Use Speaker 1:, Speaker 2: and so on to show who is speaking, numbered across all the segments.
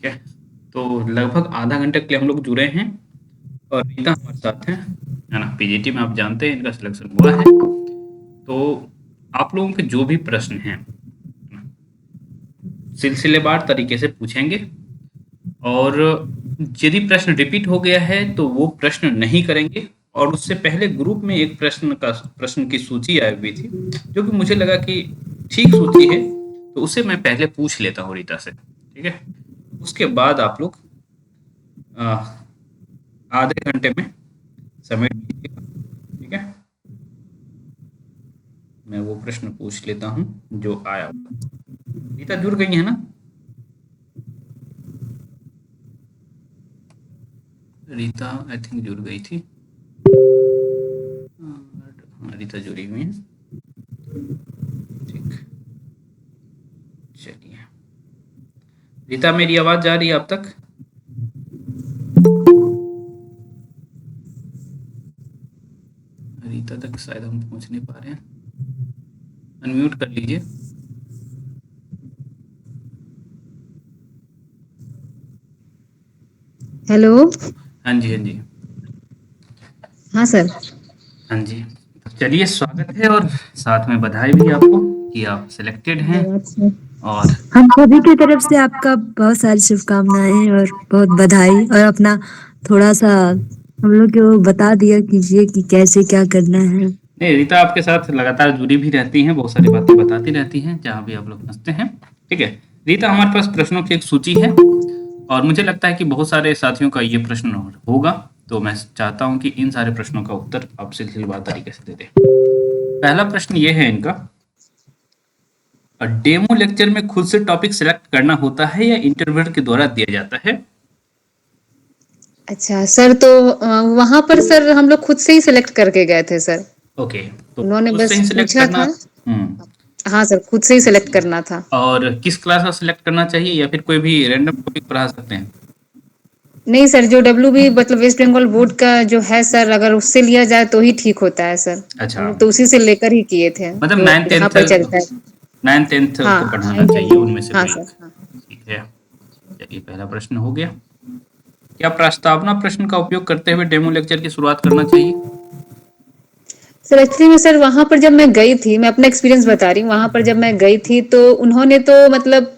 Speaker 1: ठीक है। तो लगभग आधा घंटे के लिए हम लोग जुड़े हैं और रीता हमारे साथ है ना? पीजीटी में आप जानते हैं इनका सिलेक्शन हुआ है। तो आप लोगों के जो भी प्रश्न हैं, सिलसिलेवार तरीके से पूछेंगे और यदि प्रश्न रिपीट हो गया है तो वो प्रश्न नहीं करेंगे और उससे पहले ग्रुप में एक प्रश्न की सूची आई हुई थी, जो कि मुझे लगा कि ठीक सूची है, तो उसे मैं पहले पूछ लेता हूँ रीता से, ठीक है? उसके बाद आप लोग अ, आधे घंटे में सबमिट कीजिएगा, ठीक है? मैं वो प्रश्न पूछ लेता हूँ जो आया हुआ। रीता जुड़ गई है ना? रीता आई थिंक जुड़ गई थी। हाँ, रीता जुड़ी हुई है। ठीक, चलिए। रीता, मेरी आवाज जा रही है अब तक? रीता तक शायद हम पहुंच नहीं पा रहे हैं। अनम्यूट कर लीजिए।
Speaker 2: हेलो।
Speaker 1: हाँ जी, हाँ जी।
Speaker 2: हाँ सर।
Speaker 1: हाँ जी। चलिए, स्वागत है और साथ में बधाई भी आपको कि आप सिलेक्टेड हैं।
Speaker 2: धन्यवाद सर।
Speaker 1: और
Speaker 2: हम सभी की तरफ से आपका बहुत सारी शुभकामनाएं और बहुत बधाई, और अपना थोड़ा सा हम लोग को बता दिया कीजिए कि कैसे क्या करना है।
Speaker 1: नहीं, रीता आपके साथ लगातार जुड़ी भी रहती हैं, बहुत सारी बातें बताती रहती हैं, जहाँ भी आप लोग फँसते हैं। ठीक है। रीता, हमारे पास प्रश्नों की एक सूची है और मुझे लगता है कि बहुत सारे साथियों का ये प्रश्न होगा, तो मैं चाहता हूँ कि इन सारे प्रश्नों का उत्तर आप सिलसिलेवार तरीके से दे दें। पहला प्रश्न ये है इनका, डेमो लेक्चर में खुद से टॉपिक सिलेक्ट करना होता है या इंटरव्यूअर के द्वारा दिया जाता है?
Speaker 2: अच्छा सर, तो वहां पर सर हम लोग खुद से ही सिलेक्ट करके गए थे सर।
Speaker 1: ओके, तो
Speaker 2: उन्होंने
Speaker 1: खुद से
Speaker 2: बस
Speaker 1: ही सिलेक्ट
Speaker 2: पूछा
Speaker 1: करना।
Speaker 2: था।
Speaker 1: हम्म।
Speaker 2: हाँ सर, खुद से ही सिलेक्ट करना था।
Speaker 1: और किस क्लास का सिलेक्ट करना चाहिए या फिर कोई भी रैंडम टॉपिक पढ़ा सकते हैं?
Speaker 2: नहीं सर, जो डब्ल्यू बी मतलब वेस्ट बंगाल बोर्ड का जो है सर, अगर उससे लिया जाए तो ही ठीक होता है सर।
Speaker 1: अच्छा,
Speaker 2: हम लोग तो उसी से लेकर ही किए थे
Speaker 1: मतलब
Speaker 2: जो
Speaker 1: नाइन
Speaker 2: यहाँ
Speaker 1: टेंथ,
Speaker 2: पर चलता है।
Speaker 1: नाइन टेंथ
Speaker 2: हाँ,
Speaker 1: को पढ़ाना
Speaker 2: नाइन
Speaker 1: चाहिए
Speaker 2: टेंथ।
Speaker 1: उनमें से
Speaker 2: हाँ
Speaker 1: कोई
Speaker 2: सर,
Speaker 1: एक।
Speaker 2: हाँ।
Speaker 1: ठीक है। चलिए, पहला प्रश्न हो गया। क्या प्रस्तावना प्रश्न का उपयोग करते हुए डेमो लेक्चर की शुरुआत करना चाहिए?
Speaker 2: सर एक्चुअली में सर वहां पर जब मैं गई थी, मैं अपना एक्सपीरियंस बता रही हूँ, वहां पर जब मैं गई थी तो उन्होंने तो मतलब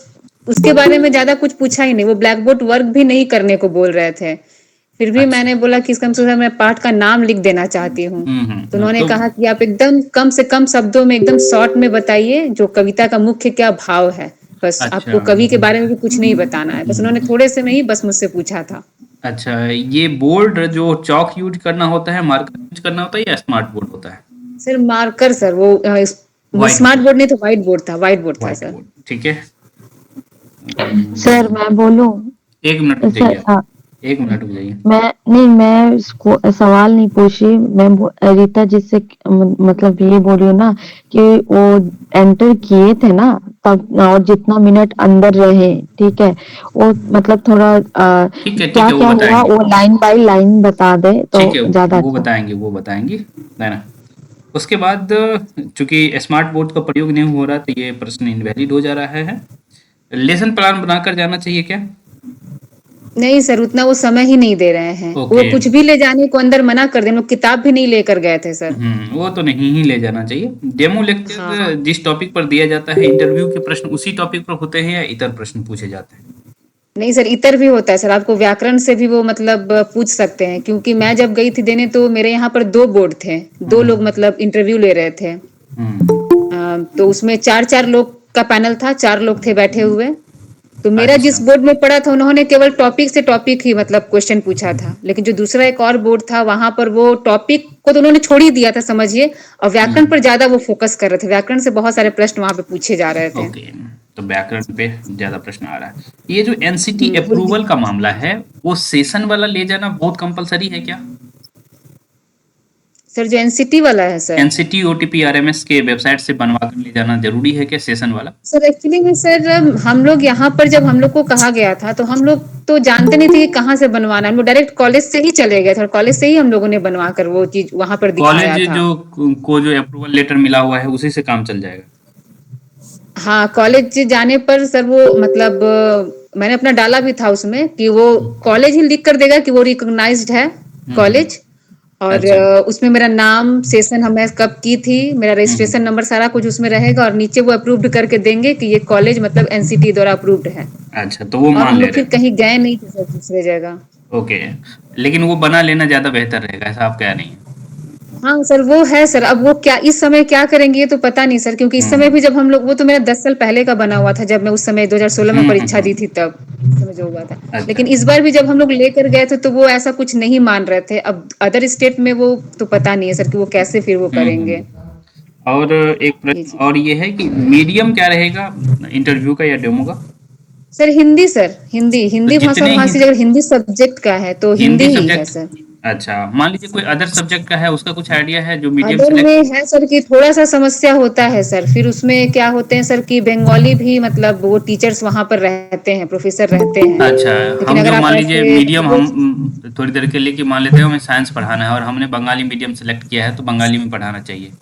Speaker 2: उसके बारे में ज्यादा कुछ पूछा ही नहीं। वो ब्लैक बोर्ड वर्क भी नहीं करने को बोल रहे थे। फिर भी
Speaker 1: अच्छा।
Speaker 2: मैंने बोला कि कम से कम मैं पाठ का नाम लिख देना चाहती हूँ। तो उन्होंने
Speaker 1: तो
Speaker 2: कहा कि आप एकदम कम से कम शब्दों में एकदम शॉर्ट में बताइए जो कविता का मुख्य क्या भाव है। बस
Speaker 1: अच्छा।
Speaker 2: आपको कवि के बारे में भी कुछ नहीं बताना है। बस उन्होंने थोड़े से में ही बस मुझसे पूछा था।
Speaker 1: अच्छा, ये बोर्ड जो चॉक यूज करना होता है, मार्कर यूज करना होता है या स्मार्ट बोर्ड होता है?
Speaker 2: सर मार्कर सर, वो
Speaker 1: व्हाइट
Speaker 2: स्मार्ट
Speaker 1: बोर्ड।
Speaker 2: बोर्ड नहीं था, व्हाइट बोर्ड था, व्हाइट बोर्ड था
Speaker 1: व्हाइट
Speaker 2: सर।
Speaker 1: बोर्ड, ठीक है।
Speaker 3: सर मैं बोलूं?
Speaker 1: एक मिनट रुक
Speaker 3: सर
Speaker 1: जाइए आप। एक मिनट रुक जाइए।
Speaker 3: मैं नहीं, मैं इसको सवाल नहीं पूछ रही। रीता जिससे मतलब ये बोल रही हूँ ना कि वो एंटर किए थे ना तब, और जितना मिनट अंदर रहे, ठीक है, वो मतलब थोड़ा
Speaker 1: ठीक
Speaker 3: क्या
Speaker 1: है, वो
Speaker 3: क्या हुआ
Speaker 1: बताएंगे।
Speaker 3: वो लाइन बाय लाइन बता दे तो
Speaker 1: ठीक है,
Speaker 3: ज्यादा
Speaker 1: वो
Speaker 3: अच्छा।
Speaker 1: बताएंगे, वो बताएंगे, है ना? उसके बाद चूंकि स्मार्ट बोर्ड का प्रयोग नहीं हो रहा, तो ये प्रश्न इनवैलिड हो जा रहा है। लेसन प्लान बनाकर जाना चाहिए क्या?
Speaker 2: नहीं सर, उतना वो समय ही नहीं दे रहे हैं। वो
Speaker 1: ओके।
Speaker 2: कुछ भी ले जाने को अंदर मना कर दे। हम लोग किताब भी नहीं लेकर गए थे सर।
Speaker 1: वो तो नहीं ही ले जाना चाहिए। डेमो
Speaker 2: हाँ।
Speaker 1: लेक्चर जिस टॉपिक पर दिया जाता है, इंटरव्यू के प्रश्न उसी टॉपिक पर होते हैं या इतर प्रश्न पूछे जाते हैं?
Speaker 2: नहीं सर, इतर भी होता है सर। आपको व्याकरण से भी वो मतलब पूछ सकते हैं, क्योंकि मैं जब गई थी देने तो मेरे यहाँ पर दो बोर्ड थे। दो लोग
Speaker 1: हम्म।
Speaker 2: मतलब इंटरव्यू ले रहे थे।
Speaker 1: हम्म।
Speaker 2: तो उसमें चार चार लोग का पैनल था, चार लोग थे बैठे हुए। तो मेरा
Speaker 1: अच्छा।
Speaker 2: जिस बोर्ड में पड़ा था उन्होंने केवल टॉपिक से टॉपिक ही मतलब क्वेश्चन पूछा था, लेकिन जो दूसरा एक और बोर्ड था वहां पर वो टॉपिक को तो उन्होंने छोड़ ही दिया था समझिए। और व्याकरण पर
Speaker 1: हम्म।
Speaker 2: ज्यादा वो फोकस कर रहे थे। व्याकरण से बहुत सारे प्रश्न वहां पे पूछे जा रहे थे।
Speaker 1: ओके, तो व्याकरण पे ज़्यादा प्रश्न आ रहा है। ये जो एनसीटी
Speaker 2: वो
Speaker 1: अप्रूवल का मामला है, वो सेशन वाला ले जाना बहुत कंपलसरी है क्या?
Speaker 2: सर जो एनसीटी वाला है सर।
Speaker 1: एनसीटी ओटीपी आरएमएस के वेबसाइट से बनवा कर ले जाना जरूरी है क्या, सेशन वाला?
Speaker 2: सर एक्चुअली में सर हम लोग यहाँ पर जब हम लोग को कहा गया था तो हम लोग तो जानते नहीं थे कि कहाँ से बनवाना है। हम लोग डायरेक्ट कॉलेज से ही चले गए थे और कॉलेज से ही हम लोगों ने बनवा कर वो चीज वहां पर
Speaker 1: कॉलेज
Speaker 2: दिखाया था।
Speaker 1: जो को जो अप्रूवल लेटर मिला हुआ है उसी से काम चल जाएगा?
Speaker 2: हाँ, कॉलेज जाने पर सर वो मतलब मैंने अपना डाला भी था उसमें कि वो कॉलेज ही लिख कर देगा कि वो रिकॉग्नाइज्ड है कॉलेज, और
Speaker 1: अच्छा।
Speaker 2: उसमें मेरा नाम, सेशन मैं कब की थी, मेरा रजिस्ट्रेशन नंबर, सारा कुछ उसमें रहेगा, और नीचे वो अप्रूव्ड करके देंगे कि ये कॉलेज मतलब एनसीटी द्वारा अप्रूव्ड है।
Speaker 1: अच्छा, तो वो
Speaker 2: और
Speaker 1: मान
Speaker 2: हम
Speaker 1: ले
Speaker 2: लोग
Speaker 1: रहे
Speaker 2: फिर
Speaker 1: हैं।
Speaker 2: कहीं गए नहीं थे सर दूसरे जगह।
Speaker 1: ओके, लेकिन वो बना लेना ज़्यादा बेहतर रहेगा, ऐसा आप कह रही हैं।
Speaker 2: हाँ सर, वो है सर। अब वो क्या इस समय क्या करेंगे ये तो पता नहीं सर, क्योंकि इस समय
Speaker 1: हुँ।
Speaker 2: भी जब हम लोग, वो तो मेरा 10 साल पहले का बना हुआ था, जब मैं उस समय 2016 में परीक्षा दी थी
Speaker 1: हुँ।
Speaker 2: तब, उस समय जो हुआ था।
Speaker 1: अच्छा।
Speaker 2: लेकिन इस बार भी जब हम लोग लेकर गए थे तो वो ऐसा कुछ नहीं मान रहे थे। अब अदर स्टेट में वो तो पता नहीं है सर कि वो कैसे फिर वो करेंगे।
Speaker 1: और एक
Speaker 2: जी
Speaker 1: प्रश्न
Speaker 2: जी
Speaker 1: और ये है कि मीडियम क्या रहेगा इंटरव्यू का या डेमो का?
Speaker 2: सर, हिंदी सर, हिंदी
Speaker 1: तो
Speaker 2: हिंदी भाषा
Speaker 1: जितने ही
Speaker 2: भाषी, अगर हिंदी सब्जेक्ट का है तो हिंदी
Speaker 1: हिंदी
Speaker 2: ही है
Speaker 1: सब्जेक्ट,
Speaker 2: सर।
Speaker 1: अच्छा, मान लीजिए कोई अदर सब्जेक्ट का है, उसका कुछ आइडिया है जो मीडियम
Speaker 2: अदर
Speaker 1: सेलेक्ट?
Speaker 2: में है सर कि थोड़ा सा समस्या होता है सर, फिर उसमें क्या होते हैं सर कि बंगाली भी मतलब वो टीचर्स वहां पर रहते हैं, प्रोफेसर रहते हैं।
Speaker 1: अच्छा,
Speaker 2: लेकिन
Speaker 1: हम
Speaker 2: अगर
Speaker 1: जो
Speaker 2: आप
Speaker 1: मान लीजिए
Speaker 2: ऐसे
Speaker 1: मीडियम
Speaker 2: वो,
Speaker 1: हम थोड़ी देर के लिए कि मान लेते हैं हमें साइंस पढ़ाना है और हमने बंगाली मीडियम सेलेक्ट किया है तो बंगाली में पढ़ाना चाहिए।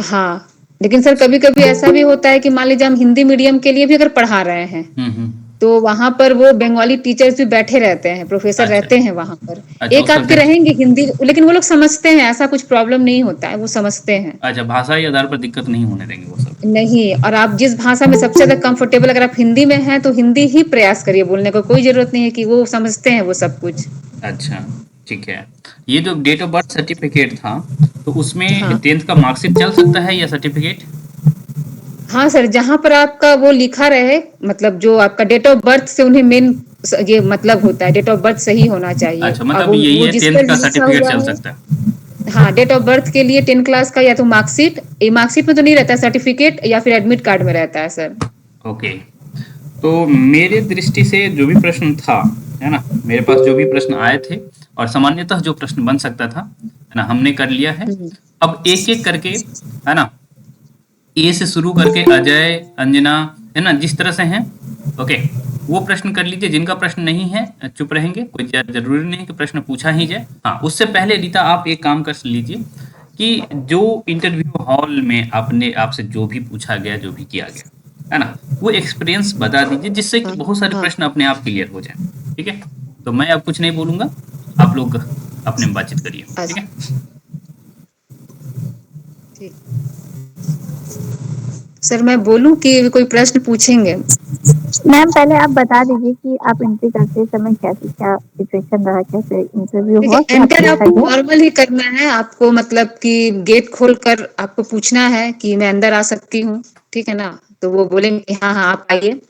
Speaker 2: हाँ, लेकिन सर कभी कभी ऐसा भी होता है कि मान लीजिए हम हिंदी मीडियम के लिए भी अगर पढ़ा रहे हैं
Speaker 1: हुँ।
Speaker 2: तो वहां पर वो बंगाली टीचर्स भी बैठे रहते हैं, प्रोफेसर
Speaker 1: अच्छा,
Speaker 2: रहते हैं वहां पर।
Speaker 1: अच्छा
Speaker 2: एक
Speaker 1: उस
Speaker 2: आपके
Speaker 1: सब्जेक्ट,
Speaker 2: रहेंगे हिंदी, लेकिन वो लोग समझते हैं, ऐसा कुछ प्रॉब्लम नहीं होता है, वो समझते हैं।
Speaker 1: अच्छा भाषाई आधार पर दिक्कत नहीं होने देंगे वो सब।
Speaker 2: नहीं, और आप जिस भाषा में सबसे ज्यादा कंफर्टेबल, अगर आप हिंदी में हैं तो हिंदी ही प्रयास करिए बोलने को, कोई जरूरत नहीं है कि वो समझते हैं वो सब कुछ।
Speaker 1: अच्छा, ठीक है। ये जो डेट ऑफ बर्थ सर्टिफ़िकेट था, तो उसमें
Speaker 2: हाँ
Speaker 1: 10th का मार्कशीट चल सकता है या सर्टिफ़िकेट?
Speaker 2: हाँ सर, जहां पर आपका वो लिखा रहे, मतलब जो आपका डेट ऑफ बर्थ से उन्हें मेन ये मतलब होता है, डेट ऑफ बर्थ सही होना चाहिए।
Speaker 1: अच्छा,
Speaker 2: अब
Speaker 1: मतलब यही
Speaker 2: वो
Speaker 1: है
Speaker 2: जिस
Speaker 1: 10th
Speaker 2: पर
Speaker 1: का
Speaker 2: लिखा
Speaker 1: सर्टिफ़िकेट
Speaker 2: हुआ
Speaker 1: चल
Speaker 2: है,
Speaker 1: सकता है।
Speaker 2: हाँ, डेट ऑफ बर्थ के लिए 10 क्लास का या तो मार्कशीट, ये मार्कशीट में तो नहीं रहता है, सर्टिफिकेट या फिर एडमिट कार्ड में रहता है सर।
Speaker 1: ओके, तो मेरे दृष्टि से जो भी प्रश्न था, है ना? मेरे पास जो भी प्रश्न आए थे और सामान्यतः जो प्रश्न बन सकता था, है ना? हमने कर लिया है।
Speaker 2: हम्म,
Speaker 1: अब एक-एक करके, है ना? ए से शुरू करके अजय, अंजना, है ना? जिस तरह से हैं, ओके, वो प्रश्न कर लीजिए। जिनका प्रश्न नहीं है चुप रहेंगे, कोई ज़रूरी नहीं कि प्रश्न पूछा ही जाए। हाँ, उससे पहले रीता आप एक काम कर लीजिए कि जो इंटरव्यू हॉल में आपने आपसे जो भी पूछा गया, जो भी किया गया, है ना? वो एक्सपीरियंस बता दीजिए जिससे कि
Speaker 2: हाँ
Speaker 1: बहुत सारे
Speaker 2: हाँ
Speaker 1: प्रश्न अपने आप क्लियर हो जाएँ, ठीक है? तो मैं अब कुछ नहीं बोलूँगा, आप लोग अपने में बातचीत करिए, ठीक
Speaker 2: अच्छा,
Speaker 1: है?
Speaker 2: ठीक। सर मैं बोलूं कि कोई प्रश्न पूछेंगे?
Speaker 4: मैम पहले आप बता दीजिए कि आप एंट्री करते समय कैसे क्या सिचुएशन रहा, कैसे इंटरव्यू
Speaker 2: देखिए,
Speaker 4: हुआ, क्या
Speaker 2: एंटर
Speaker 4: पूछा
Speaker 2: आपको
Speaker 4: गया?
Speaker 2: नॉर्मल ही करना है। आपको मतलब कि गेट खोलकर आपको पूछना है कि मैं अंदर आ सकती हूँ, ठीक है ना? तो वो बोलेंगे कि हाँ हाँ आप आइए।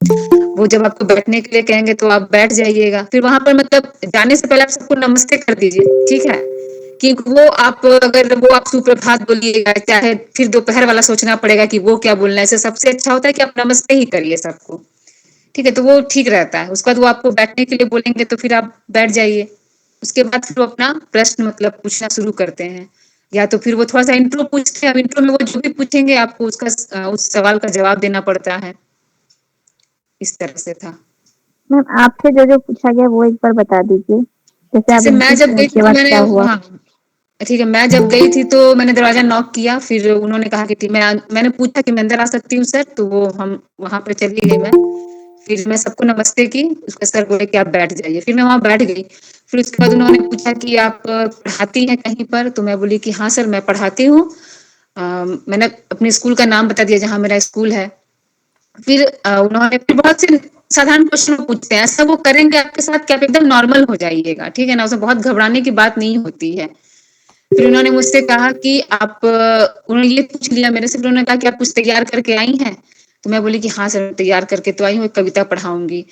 Speaker 2: वो जब आपको बैठने के लिए कहेंगे तो आप बैठ जाइएगा। फिर वहां पर मतलब जाने से पहले आप सबको नमस्ते कर दीजिए, ठीक है? कि वो आप, अगर वो आप सुप्रभात बोलिएगा, चाहे फिर दोपहर वाला सोचना पड़ेगा कि वो क्या बोलना है, इससे सबसे अच्छा होता है कि आप नमस्ते ही करिए सबको, ठीक है? तो वो ठीक रहता है। उसके बाद वो आपको बैठने के लिए बोलेंगे तो फिर आप बैठ जाइए। उसके बाद फिर वो अपना प्रश्न मतलब पूछना शुरू करते हैं, या तो फिर वो थोड़ा सा इंट्रो पूछते हैं। अब इंट्रो में वो जो भी पूछेंगे आपको उसका उस सवाल का जवाब देना पड़ता है। इस तरह से था।
Speaker 4: मैम आपसे जो जो पूछा गया वो एक बार बता दीजिए, जैसे आप
Speaker 2: जैसे मैं
Speaker 4: एंट्री
Speaker 2: जब
Speaker 4: किए
Speaker 2: गई थी
Speaker 4: उसके
Speaker 2: तो
Speaker 4: बाद
Speaker 2: मैंने,
Speaker 4: क्या हुआ?
Speaker 2: हाँ ठीक है, मैं जब गई थी तो मैंने दरवाजा नॉक किया, फिर उन्होंने कहा कि मैंने पूछा कि मैं अंदर आ सकती हूँ सर, तो वो हम वहां पर चली गई मैं। फिर मैं सबको नमस्ते की, उसके सर बोले कि आप बैठ जाइए, फिर मैं वहां बैठ गई। फिर उसके बाद उन्होंने पूछा कि आप पढ़ाती हैं कहीं पर, तो मैं बोली कि हाँ सर मैं पढ़ाती हूँ। मैंने अपने स्कूल का नाम बता दिया जहाँ मेरा स्कूल है। फिर उन्होंने फिर बहुत से साधारण क्वेश्चन पूछते हैं, ऐसा वो करेंगे आपके साथ कि आप एकदम नॉर्मल हो जाइएगा, ठीक है ना? उसमें बहुत घबराने की बात नहीं होती है। फिर उन्होंने मुझसे कहा कि आप, उन्होंने ये पूछ लिया मेरे से, फिर उन्होंने कहा कि आप कुछ तैयार करके आई हैं? तो मैं बोली कि हाँ सर तैयार करके तो आई हूँ, एक कविता पढ़ाऊंगी।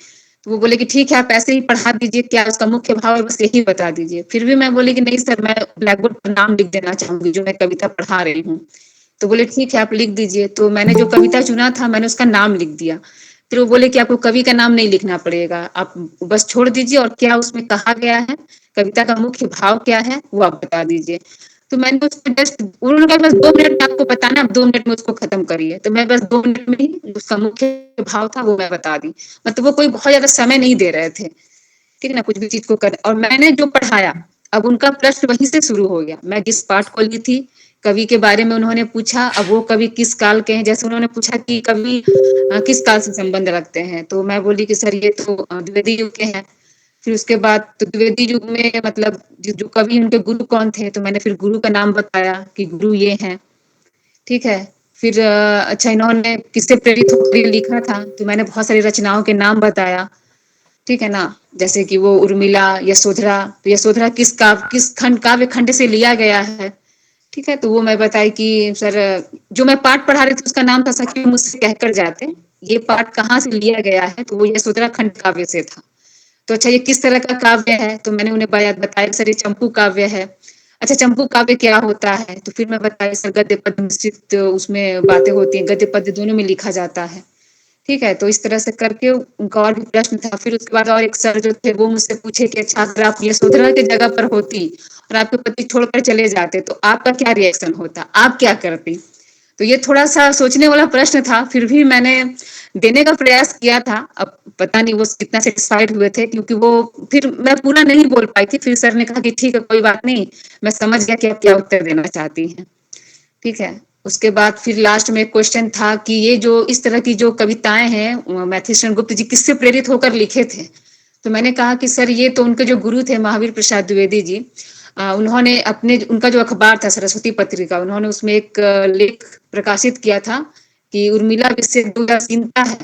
Speaker 2: तो वो बोले कि ठीक है आप ऐसे ही पढ़ा दीजिए, क्या उसका मुख्य भाव है बस यही बता दीजिए। फिर भी मैं बोली कि नहीं सर, मैं ब्लैक बोर्ड पर नाम लिख देना चाहूंगी जो मैं कविता पढ़ा रही हूँ। तो बोले ठीक है आप लिख दीजिए। तो मैंने जो कविता चुना था मैंने उसका नाम लिख दिया। फिर वो बोले कि आपको कवि का नाम नहीं लिखना पड़ेगा, आप बस छोड़ दीजिए, और क्या उसमें कहा गया है, कविता का मुख्य भाव क्या है वो आप बता दीजिए। तो मैंने उसको जस्ट, उन्होंने कहा बस 2 मिनट में आपको बताना, आप 2 मिनट में उसको खत्म करिए। तो मैं बस 2 मिनट में ही उसका मुख्य भाव था वो मैं बता दी। मतलब वो कोई बहुत ज्यादा समय नहीं दे रहे थे, ठीक है ना, कुछ भी चीज को कर। और मैंने जो पढ़ाया, अब उनका प्रश्न वहीं से शुरू हो गया। मैं जिस पाठ को ली थी कवि के बारे में उन्होंने पूछा। अब वो कवि किस काल के हैं, जैसे उन्होंने पूछा कि कवि किस काल से संबंध रखते हैं, तो मैं बोली कि सर ये तो द्विवेदी युग के हैं। फिर उसके बाद तो द्विवेदी युग में मतलब जो कवि उनके गुरु कौन थे, तो मैंने फिर गुरु का नाम बताया कि गुरु ये हैं। ठीक है। फिर अच्छा इन्होंने किससे प्रेरित होकर ये लिखा था, तो मैंने बहुत सारी रचनाओं के नाम बताया। ठीक है ना, जैसे कि वो उर्मिला, यशोधरा, तो यशोधरा किस खंड काव्य खंड से लिया गया है। ठीक है, तो वो मैं बताई कि सर जो मैं पाठ पढ़ा रही थी उसका नाम था सखी मुझसे कहकर जाते, ये पाठ कहाँ से लिया गया है, तो वो यशोधरा खंड काव्य से था। तो अच्छा ये किस तरह का काव्य है, तो मैंने उन्हें बताया सर ये चंपू काव्य है। अच्छा चंपू काव्य क्या होता है, तो फिर मैं बताया सर गद्य पद्य मिश्रित उसमें बातें होती हैं, गद्य पद्य दोनों में लिखा जाता है। ठीक है, तो इस तरह से करके उनका और भी प्रश्न था। फिर उसके बाद और एक सर जो थे वो मुझसे पूछे कि अच्छा अगर आप यशोधरा की जगह पर होती और आपके पति छोड़कर चले जाते तो आपका क्या रिएक्शन होता, आप क्या करती। तो ये थोड़ा सा सोचने वाला प्रश्न था, फिर भी मैंने देने का प्रयास किया था। अब पता नहीं वो कितना सेटिस्फाइड हुए थे, क्योंकि वो फिर मैं पूरा नहीं बोल पाई थी। फिर सर ने कहा कि ठीक है कोई बात नहीं, मैं समझ गया कि आप क्या उत्तर देना चाहती हैं। ठीक है, उसके बाद फिर लास्ट में एक क्वेश्चन था कि ये जो इस तरह की जो कविताएं हैं मैथिलीशरण गुप्त जी किससे प्रेरित होकर लिखे थे। तो मैंने कहा कि सर ये तो उनके जो गुरु थे महावीर प्रसाद द्विवेदी जी, उन्होंने अपने उनका जो अखबार था सरस्वती पत्रिका, उन्होंने उसमें एक लेख प्रकाशित किया था कि उर्मिला विषय उदासीनता है।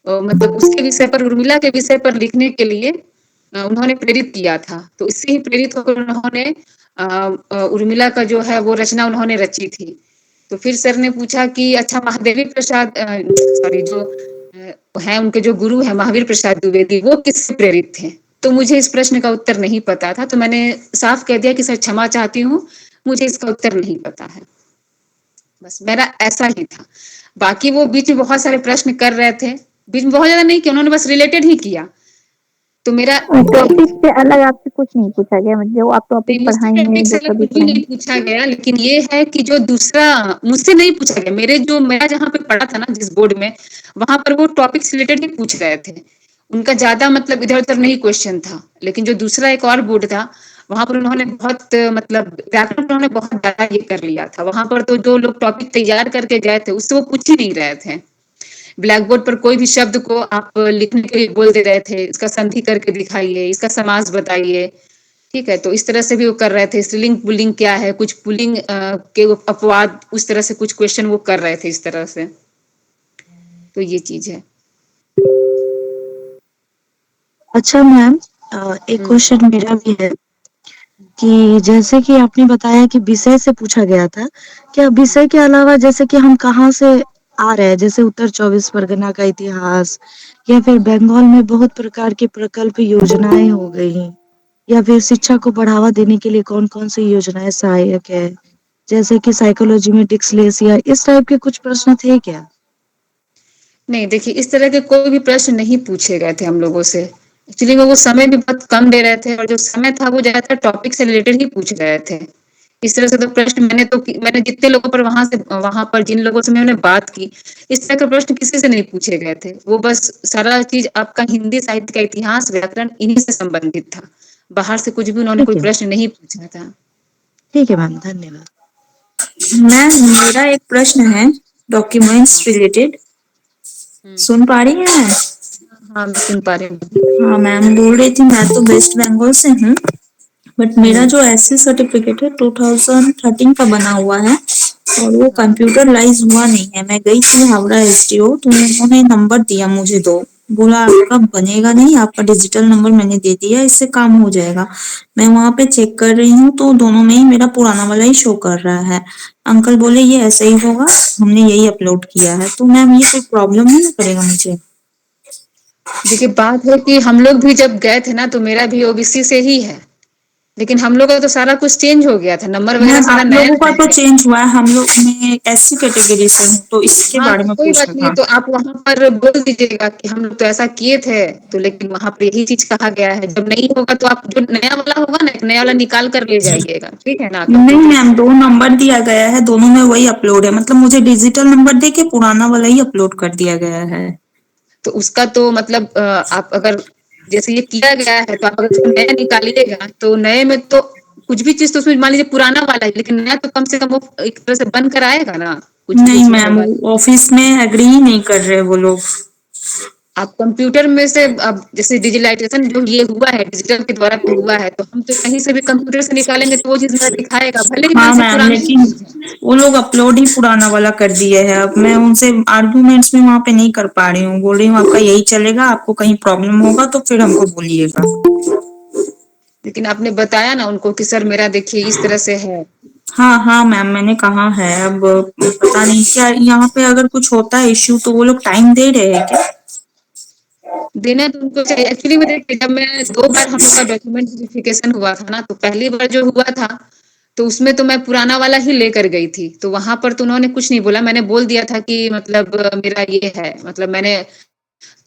Speaker 2: मतलब उसके विषय पर, उर्मिला के विषय पर लिखने के लिए उन्होंने प्रेरित किया था। तो इससे ही प्रेरित होकर उन्होंने उर्मिला का जो है वो रचना उन्होंने रची थी। तो फिर सर ने पूछा कि अच्छा महादेवी प्रसाद सॉरी जो है उनके जो गुरु है महावीर प्रसाद द्विवेदी वो किससे प्रेरित थे। तो मुझे इस प्रश्न का उत्तर नहीं पता था, तो मैंने साफ कह दिया कि सर क्षमा चाहती हूँ, मुझे इसका उत्तर नहीं पता है। बस मेरा ऐसा ही था। बाकी वो बीच में बहुत सारे प्रश्न कर रहे थे, बीच में बहुत ज्यादा नहीं किया, उन्होंने बस रिलेटेड ही किया। तो मेरा यही
Speaker 4: टॉपिक
Speaker 2: था।
Speaker 4: से अलग आपसे कुछ नहीं पूछा गया, मतलब जो आप टॉपिक
Speaker 2: नहीं मुझसे
Speaker 4: पढ़ाएंगे
Speaker 2: टॉपिक से
Speaker 4: जो
Speaker 2: अलग
Speaker 4: कभी
Speaker 2: कुछ भी नहीं
Speaker 4: पढ़ाएंगे।
Speaker 2: पूछा गया, लेकिन ये है कि जो दूसरा मुझसे नहीं पूछा गया, मेरा जहाँ पे पढ़ा था ना जिस बोर्ड में, वहां पर वो टॉपिक से रिलेटेड ही पूछ रहे थे। उनका ज्यादा मतलब इधर उधर नहीं क्वेश्चन था। लेकिन जो दूसरा एक और बोर्ड था वहां पर उन्होंने बहुत मतलब व्याकरण उन्होंने बहुत ज्यादा ये कर लिया था। वहां पर तो जो लोग टॉपिक तैयार करके गए थे उससे वो पूछ ही नहीं रहे थे। ब्लैक बोर्ड पर कोई भी शब्द को आप लिखने के लिए बोल दे रहे थे, इसका संधि करके दिखाइए, इसका समास बताइए। ठीक है, तो इस तरह से भी वो कर रहे थे। स्त्रीलिंग पुल्लिंग क्या है, कुछ पुल्लिंग के अपवाद, उस तरह से कुछ क्वेश्चन वो कर रहे थे इस तरह से। तो ये चीज है।
Speaker 3: अच्छा मैम, एक
Speaker 2: हम्म
Speaker 3: क्वेश्चन मेरा भी है कि जैसे कि आपने बताया कि विषय से पूछा गया था, क्या विषय के अलावा जैसे कि हम कहाँ से आ रहे हैं, जैसे उत्तर 24 परगना का इतिहास या फिर बंगाल में बहुत प्रकार के प्रकल्प योजनाएं हो गई, या फिर शिक्षा को बढ़ावा देने के लिए कौन कौन सी योजनाएं सहायक है, जैसे कि साइकोलॉजी में डिस्लेक्सिया, इस टाइप के कुछ प्रश्न थे क्या?
Speaker 2: नहीं देखिए, इस तरह के कोई भी प्रश्न नहीं पूछे गए थे हम लोगों से। एक्चुअली वो समय भी बहुत कम दे रहे थे, और जो समय था वो ज्यादातर टॉपिक से रिलेटेड ही पूछ रहे थे। इस तरह से तो प्रश्न मैंने जितने लोगों पर वहां पर जिन लोगों से मैंने बात की, इस तरह के प्रश्न किसी से नहीं पूछे गए थे। वो बस सारा चीज आपका हिंदी साहित्य का इतिहास व्याकरण इन्हीं से संबंधित था। बाहर से कुछ भी उन्होंने कोई
Speaker 3: ठीक है,
Speaker 2: प्रश्न नहीं पूछा था।
Speaker 3: ठीक है मैम, धन्यवाद।
Speaker 5: मैम मेरा एक प्रश्न है डॉक्यूमेंट्स
Speaker 2: हाँ।
Speaker 5: रिलेटेड।
Speaker 2: हम्म।
Speaker 5: सुन पा रही हैं?
Speaker 2: हाँ मैं सुन पा रही हूँ।
Speaker 5: हाँ मैम बोल रही थी, मैं तो वेस्ट बंगाल से हूँ, बट मेरा
Speaker 2: हम्म।
Speaker 5: जो एससी सर्टिफिकेट है 2013 का बना हुआ है और वो
Speaker 2: हाँ।
Speaker 5: कंप्यूटराइज हुआ नहीं है। मैं गई थी हावड़ा एसडीओ, तो उन्होंने नंबर दिया मुझे दो, बोला आपका बनेगा नहीं, आपका डिजिटल नंबर मैंने दे दिया, इससे काम हो जाएगा। मैं वहां पे चेक कर रही हूँ तो दोनों में ही मेरा पुराना वाला ही शो कर रहा है। अंकल बोले ये ऐसे ही होगा, हमने यही अपलोड किया है। तो मैम ये कोई प्रॉब्लम नहीं पड़ेगा मुझे?
Speaker 2: देखिए बात है कि हम लोग भी जब गए थे ना तो मेरा भी ओबीसी से ही है, लेकिन हम लोग का तो सारा कुछ चेंज हो गया था, नंबर वगैरह
Speaker 5: मैम
Speaker 2: सारा
Speaker 5: आप
Speaker 2: नया
Speaker 5: लोगों का
Speaker 2: नया
Speaker 5: तो
Speaker 2: है।
Speaker 5: चेंज हुआ है, हम लोग मैं एससी कैटेगरी से हूँ, तो इसके
Speaker 2: हाँ
Speaker 5: बारे
Speaker 2: तो
Speaker 5: में
Speaker 2: कोई बात
Speaker 5: पूछना
Speaker 2: नहीं,
Speaker 5: था।
Speaker 2: तो आप वहां पर बोल दीजिएगा कि हम लोग तो ऐसा किए थे, तो लेकिन वहां पर यही चीज कहा गया है। जब नहीं होगा तो आप जो नया वाला होगा ना, एक नया वाला निकाल कर ले जाइएगा, ठीक है ना,
Speaker 5: नहीं
Speaker 2: कंप्यूटर
Speaker 5: मैम,
Speaker 2: से।
Speaker 5: दो नंबर दिया गया है, दोनों में वही अपलोड है, मतलब मुझे डिजिटल नंबर दे के पुराना वाला ही अपलोड कर दिया गया है।
Speaker 2: तो उसका तो मतलब आप अगर जैसे ये किया गया है, तो आप अगर इसको नया निकालिएगा तो नए में तो कुछ भी चीज तो उसमें मान लीजिए पुराना वाला है, लेकिन नया तो कम से कम वो एक तरह से बन कर आएगा ना, कुछ भी
Speaker 5: नहीं
Speaker 2: उसमें
Speaker 5: मैम,
Speaker 2: होगा।
Speaker 5: ऑफिस में एग्री ही नहीं कर रहे वो लोग।
Speaker 2: आप कंप्यूटर में से अब जैसे डिजिटलाइजेशन जो ये हुआ है, डिजिटल के द्वारा जो हुआ है, तो हम तो कहीं से भी कंप्यूटर से निकालेंगे तो वो चीज मेरा दिखाएगा, भले ही
Speaker 5: हाँ
Speaker 2: मेरे से
Speaker 5: मैम,
Speaker 2: पुराना ही
Speaker 5: लेकिन
Speaker 2: चीज है।
Speaker 5: वो लोग अपलोड ही पुराना वाला कर दिए है। अब मैं उनसे आर्गुमेंट्स में वहां पे नहीं कर पा रही हूँ। बोल रही हूँ आपका यही चलेगा, आपको कहीं प्रॉब्लम होगा तो फिर हमको बोलिएगा।
Speaker 2: लेकिन आपने बताया ना उनको कि सर मेरा देखिए इस तरह से है।
Speaker 5: हाँ हाँ मैम, मैंने कहा है। अब पता नहीं क्या यहाँ पे अगर कुछ होता है इश्यू तो वो लोग टाइम दे रहे हैं क्या?
Speaker 2: देना तो उनको चाहिए एक्चुअली में। देखिए जब मैं 2 बार हम लोग का डॉक्यूमेंट वेरिफिकेशन हुआ था ना, तो पहली बार जो हुआ था, तो उसमें तो मैं पुराना वाला ही लेकर गई थी, तो वहां पर तो उन्होंने कुछ नहीं बोला। मैंने बोल दिया था कि मतलब मेरा ये है, मतलब मैंने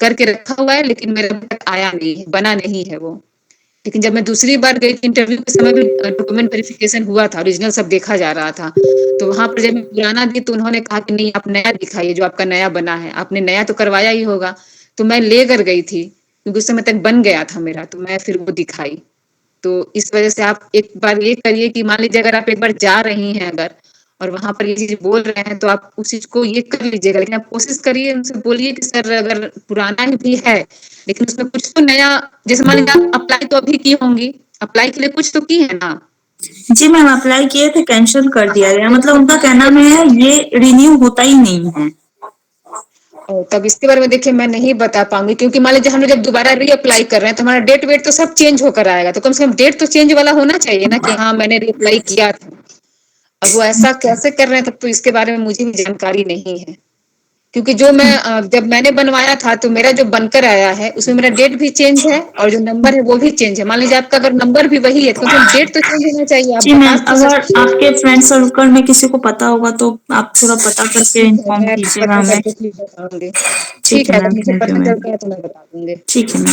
Speaker 2: करके रखा हुआ है, लेकिन मेरा अभी तक आया नहीं है, बना नहीं है वो। लेकिन जब मैं दूसरी बार गई थी इंटरव्यू के समय भी डॉक्यूमेंट वेरिफिकेशन हुआ था, ओरिजिनल सब देखा जा रहा था। तो वहां पर जब मैं पुराना दी तो उन्होंने कहा कि नहीं आप नया दिखाइए, जो आपका नया बना है, आपने नया तो करवाया ही होगा। तो मैं लेकर गई थी क्योंकि उस समय तक बन गया था मेरा, तो मैं फिर वो दिखाई। तो इस वजह से आप एक बार ये करिए कि मान लीजिए अगर आप एक बार जा रही हैं अगर, और वहां पर ये चीज बोल रहे हैं, तो आप उस चीज को ये कर लीजिएगा। लेकिन आप कोशिश करिए, उनसे बोलिए कि सर अगर पुराना ही भी है, लेकिन उसमें कुछ तो नया, जैसे मान लीजिए आप अप्लाई तो अभी की होंगी, अप्लाई के लिए कुछ तो की है ना।
Speaker 5: जी मैम, अप्लाई किए थे, कैंसिल कर दिया गया।
Speaker 2: तो
Speaker 5: मतलब उनका
Speaker 2: अप्लाई
Speaker 5: कहना में है ये रिन्यू होता ही नहीं है।
Speaker 2: तब इसके बारे में देखिए मैं नहीं बता पाऊंगी, क्योंकि मान लीजिए हम लोग जब दोबारा री अप्लाई कर रहे हैं तो हमारा डेट वेट तो सब चेंज होकर आएगा, तो कम से कम डेट तो चेंज वाला होना चाहिए ना कि हाँ मैंने री अप्लाई किया था। अब वो ऐसा कैसे कर रहे हैं तब तो इसके बारे में मुझे भी जानकारी नहीं है। क्योंकि जो मैं जब मैंने बनवाया था तो मेरा जो बनकर आया है उसमें मेरा डेट भी चेंज है और जो नंबर है वो भी चेंज है। मान लीजिए आपका अगर नंबर भी वही है तो कम से कम डेट तो चेंज होना चाहिए, आप
Speaker 5: जी
Speaker 2: बता
Speaker 5: मैम,
Speaker 2: तो
Speaker 5: अगर
Speaker 2: सकते हैं।
Speaker 5: आपके फ्रेंड सर्कल में किसी को पता होगा तो आप थोड़ा पता करके
Speaker 2: ठीक है,
Speaker 5: इन्फॉर्म
Speaker 2: मैं
Speaker 5: कीजिएगा
Speaker 2: पता
Speaker 5: हमें।
Speaker 2: करके फिर बताऊंगी।
Speaker 5: ठीक
Speaker 2: ठीक
Speaker 5: है
Speaker 2: है,
Speaker 5: मैम,
Speaker 2: अगर मुझे
Speaker 5: थैंक यू
Speaker 2: पता
Speaker 5: मैम।
Speaker 2: चलता है तो मैं बता दूंगी।
Speaker 5: ठीक है मैम।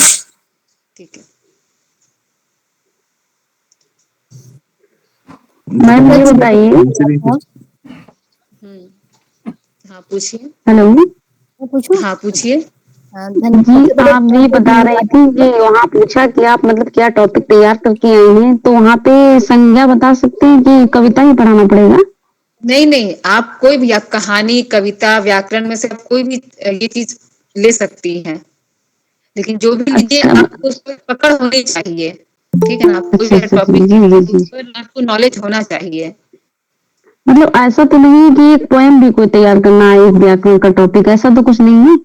Speaker 2: ठीक है।
Speaker 3: मैम ये बताइए।
Speaker 2: हम्म। हाँ पूछिए।
Speaker 3: हेलो।
Speaker 4: मैं पूछूं?
Speaker 2: हाँ पूछिए।
Speaker 3: जी,
Speaker 4: सबसे पहले
Speaker 3: आप ये बता रही थी कि वहाँ पूछा कि आप मतलब क्या टॉपिक तैयार करके आई हैं, तो वहाँ पे संज्ञा बता सकते हैं कि कविता ही पढ़ाना पड़ेगा?
Speaker 2: नहीं नहीं, आप कोई भी, आप कहानी कविता व्याकरण में से आप कोई भी ये चीज ले सकती हैं, लेकिन जो भी लीजिए
Speaker 3: अच्छा
Speaker 2: आपको उस पर पकड़ होनी चाहिए। ठीक है ना, आप कोई
Speaker 3: अच्छा
Speaker 2: भी
Speaker 3: अच्छा अच्छा,
Speaker 2: टॉपिक
Speaker 3: जी जी
Speaker 2: लीजिए
Speaker 3: जी।
Speaker 2: उस पर आपको नॉलेज होना चाहिए।
Speaker 3: मतलब ऐसा तो नहीं है कि एक पोएम भी कोई तैयार करना है, एक व्याकरण का टॉपिक, ऐसा तो कुछ नहीं है?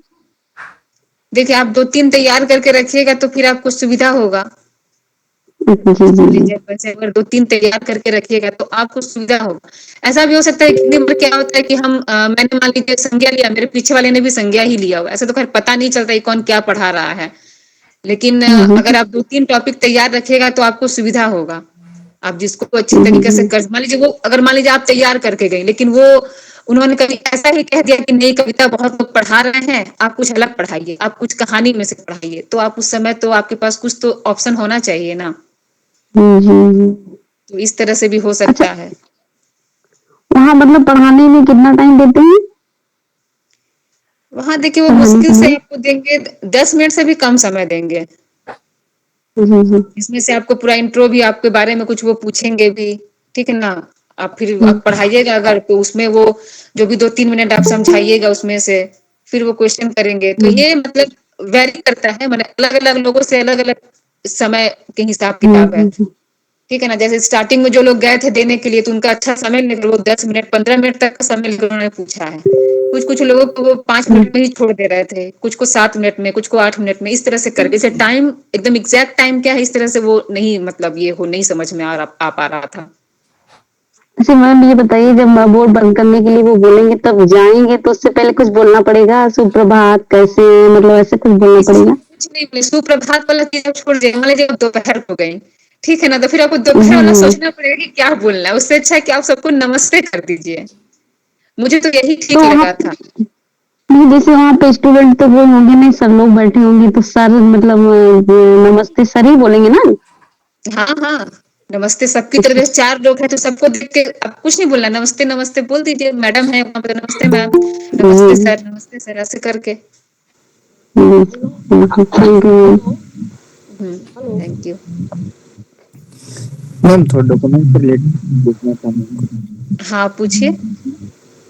Speaker 2: देखिए आप 2-3 तैयार करके रखिएगा तो फिर आपको सुविधा होगा।
Speaker 3: जी जी
Speaker 2: मान
Speaker 3: जी।
Speaker 2: लीजिए वैसे अगर 2-3 तैयार करके रखिएगा तो आपको सुविधा होगा। ऐसा भी हो सकता है कितनी बार क्या होता है कि मैंने मान लीजिए संज्ञा लिया, मेरे पीछे वाले ने भी संज्ञा ही लिया हुआ, ऐसा तो खैर पता नहीं चलता कि कौन क्या पढ़ा रहा है। लेकिन अगर आप 2-3 टॉपिक तैयार रखिएगा तो आपको सुविधा होगा। आप जिसको अच्छी तरीके से कर, मान लीजिए वो अगर मान लीजिए आप तैयार करके गए, लेकिन वो उन्होंने कभी ऐसा ही कह दिया कि नहीं कविता बहुत लोग पढ़ा रहे हैं, आप कुछ अलग पढ़ाइए, आप कुछ कहानी में से पढ़ाइए, तो आप उस समय तो आपके पास कुछ तो ऑप्शन होना चाहिए ना।
Speaker 3: जी।
Speaker 2: तो इस तरह से भी हो
Speaker 3: अच्छा,
Speaker 2: सकता है।
Speaker 3: वहाँ मतलब पढ़ाने में कितना टाइम देते हैं?
Speaker 2: वहां देखिए वो
Speaker 3: पढ़ाने
Speaker 2: मुश्किल
Speaker 3: के
Speaker 2: से
Speaker 3: लिए?
Speaker 2: आपको देंगे 10 मिनट से भी कम समय देंगे।
Speaker 3: जी।
Speaker 2: इसमें से आपको पूरा इंट्रो भी आपके बारे में कुछ वो पूछेंगे भी। ठीक है ना। आप फिर आप पढ़ाइएगा अगर तो उसमें वो जो भी 2-3 मिनट आप समझाइएगा उसमें से फिर वो क्वेश्चन करेंगे। तो ये मतलब वेरी करता है, मतलब अलग अलग लोगों से अलग अलग समय के हिसाब किताब है।
Speaker 3: जी।
Speaker 2: ठीक है ना, जैसे स्टार्टिंग में जो लोग गए थे देने के लिए तो उनका अच्छा समय लेकर वो 10 मिनट 15 मिनट तक का समय लेकर उन्होंने पूछा है। कुछ कुछ लोगों को वो 5 मिनट में ही छोड़ दे रहे थे, कुछ को 7 मिनट में, कुछ को 8 मिनट में, इस तरह से कर जैसे टाइम एकदम एग्जैक्ट टाइम क्या है इस तरह से वो नहीं, मतलब ये हो नहीं समझ में आ पा रहा था।
Speaker 3: अच्छा मैम ये बताइए, जब बोर्ड बंद करने के लिए वो बोलेंगे तब जाएंगे तो उससे पहले कुछ बोलना पड़ेगा, सुप्रभात कैसे, मतलब ऐसे कुछ बोलना पड़ेगा?
Speaker 2: कुछ नहीं बोले, सुप्रभात वाला चीज आप छोड़ दीजिए। मान लीजिए अब दोपहर हो गई, ठीक है ना, तो फिर आपको दोपहर वाला
Speaker 3: जी।
Speaker 2: सोचना पड़ेगा कि क्या बोलना है। उससे अच्छा है कि आप सबको नमस्ते कर दीजिए। मुझे तो यही
Speaker 3: तो
Speaker 2: ठीक
Speaker 3: वहाँ
Speaker 2: लगा था।
Speaker 3: नहीं, जैसे वहाँ पे स्टूडेंट तो वो होंगे नहीं, सब लोग बैठे होंगे तो सर मतलब नमस्ते सर ही बोलेंगे ना?
Speaker 2: हाँ हाँ, नमस्ते सबकी तरफ से 4 लोग हैं तो सबको देख के अब कुछ नहीं बोलना, नमस्ते नमस्ते बोल दीजिए। मैडम है वहां पे, नमस्ते मैम,
Speaker 3: जी
Speaker 2: नमस्ते सर ऐसे करके।
Speaker 3: जी। Thank you.
Speaker 2: Thank you.
Speaker 6: Ma'am थोड़ा डॉक्यूमेंट से रिलेटेड पूछना था मैम।
Speaker 2: हाँ, पूछिए।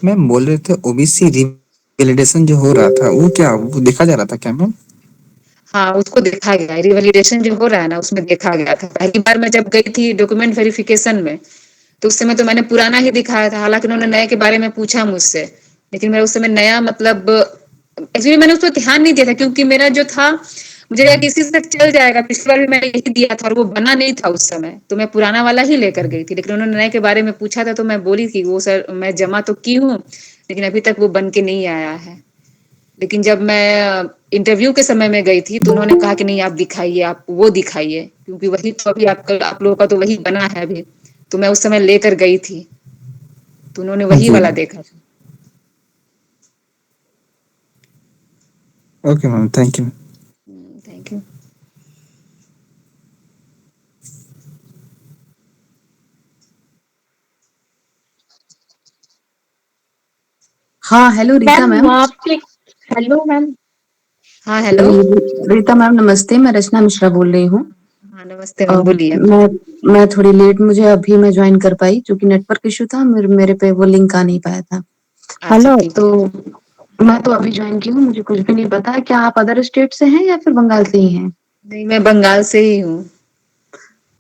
Speaker 6: मैम बोल रहे थे ओबीसी रिवैलिडेशन जो हो रहा था वो क्या वो देखा जा रहा था क्या मैम?
Speaker 2: हाँ, उसको देखा गया है, रिवैलिडेशन जो हो रहा है ना, उसमें देखा गया था। पहली बार मैं जब गई थी डॉक्यूमेंट वेरिफिकेशन में, तो उस समय तो मैंने पुराना ही दिखाया था, हालाँकि उन्होंने नए के बारे में पूछा मुझसे, लेकिन मैं उस समय नया मतलब एक्चुअली मैंने उस पे ध्यान नहीं दिया था क्योंकि मेरा जो था, मुझे लगा कि इसी से चल जाएगा, पिछली बार भी मैंने यही दिया था और वो बना नहीं था उस समय, तो मैं पुराना वाला ही लेकर गई थी। लेकिन उन्होंने नए के बारे में पूछा था तो मैं बोली थी, वो सर मैं जमा तो की हूँ, लेकिन अभी तक वो बन के नहीं आया है। लेकिन जब मैं इंटरव्यू के समय में गई थी तो उन्होंने कहा कि नहीं आप दिखाइए, आप वो दिखाइए, क्योंकि वही तो अभी आपका आप लोगों का तो वही बना है अभी। तो मैं उस समय लेकर गई थी, तो उन्होंने वही
Speaker 6: जी
Speaker 2: वाला देखा था।
Speaker 6: Okay ma'am thank you.
Speaker 2: Thank you.
Speaker 7: हाँ हेलो रीता
Speaker 4: मैम
Speaker 7: मैम।
Speaker 4: वहाँ पे हेलो मैम।
Speaker 2: हाँ, हेलो।
Speaker 7: रीता मैम नमस्ते, मैं रचना मिश्रा बोल रही हूँ।
Speaker 2: हाँ, नमस्ते
Speaker 7: अ,
Speaker 2: मैम, बोलिए।
Speaker 7: मैं थोड़ी लेट मुझे अभी मैं ज्वाइन कर पाई क्योंकि नेटवर्क इशू था, मेरे पे वो लिंक आ नहीं पाया था।
Speaker 2: अच्छा,
Speaker 7: हेलो,
Speaker 2: ठीक है।
Speaker 7: तो मैं तो अभी ज्वाइन की हूँ, मुझे कुछ भी नहीं पता है। क्या आप अदर स्टेट से हैं या फिर बंगाल से ही हैं?
Speaker 2: नहीं, मैं बंगाल से ही हूँ।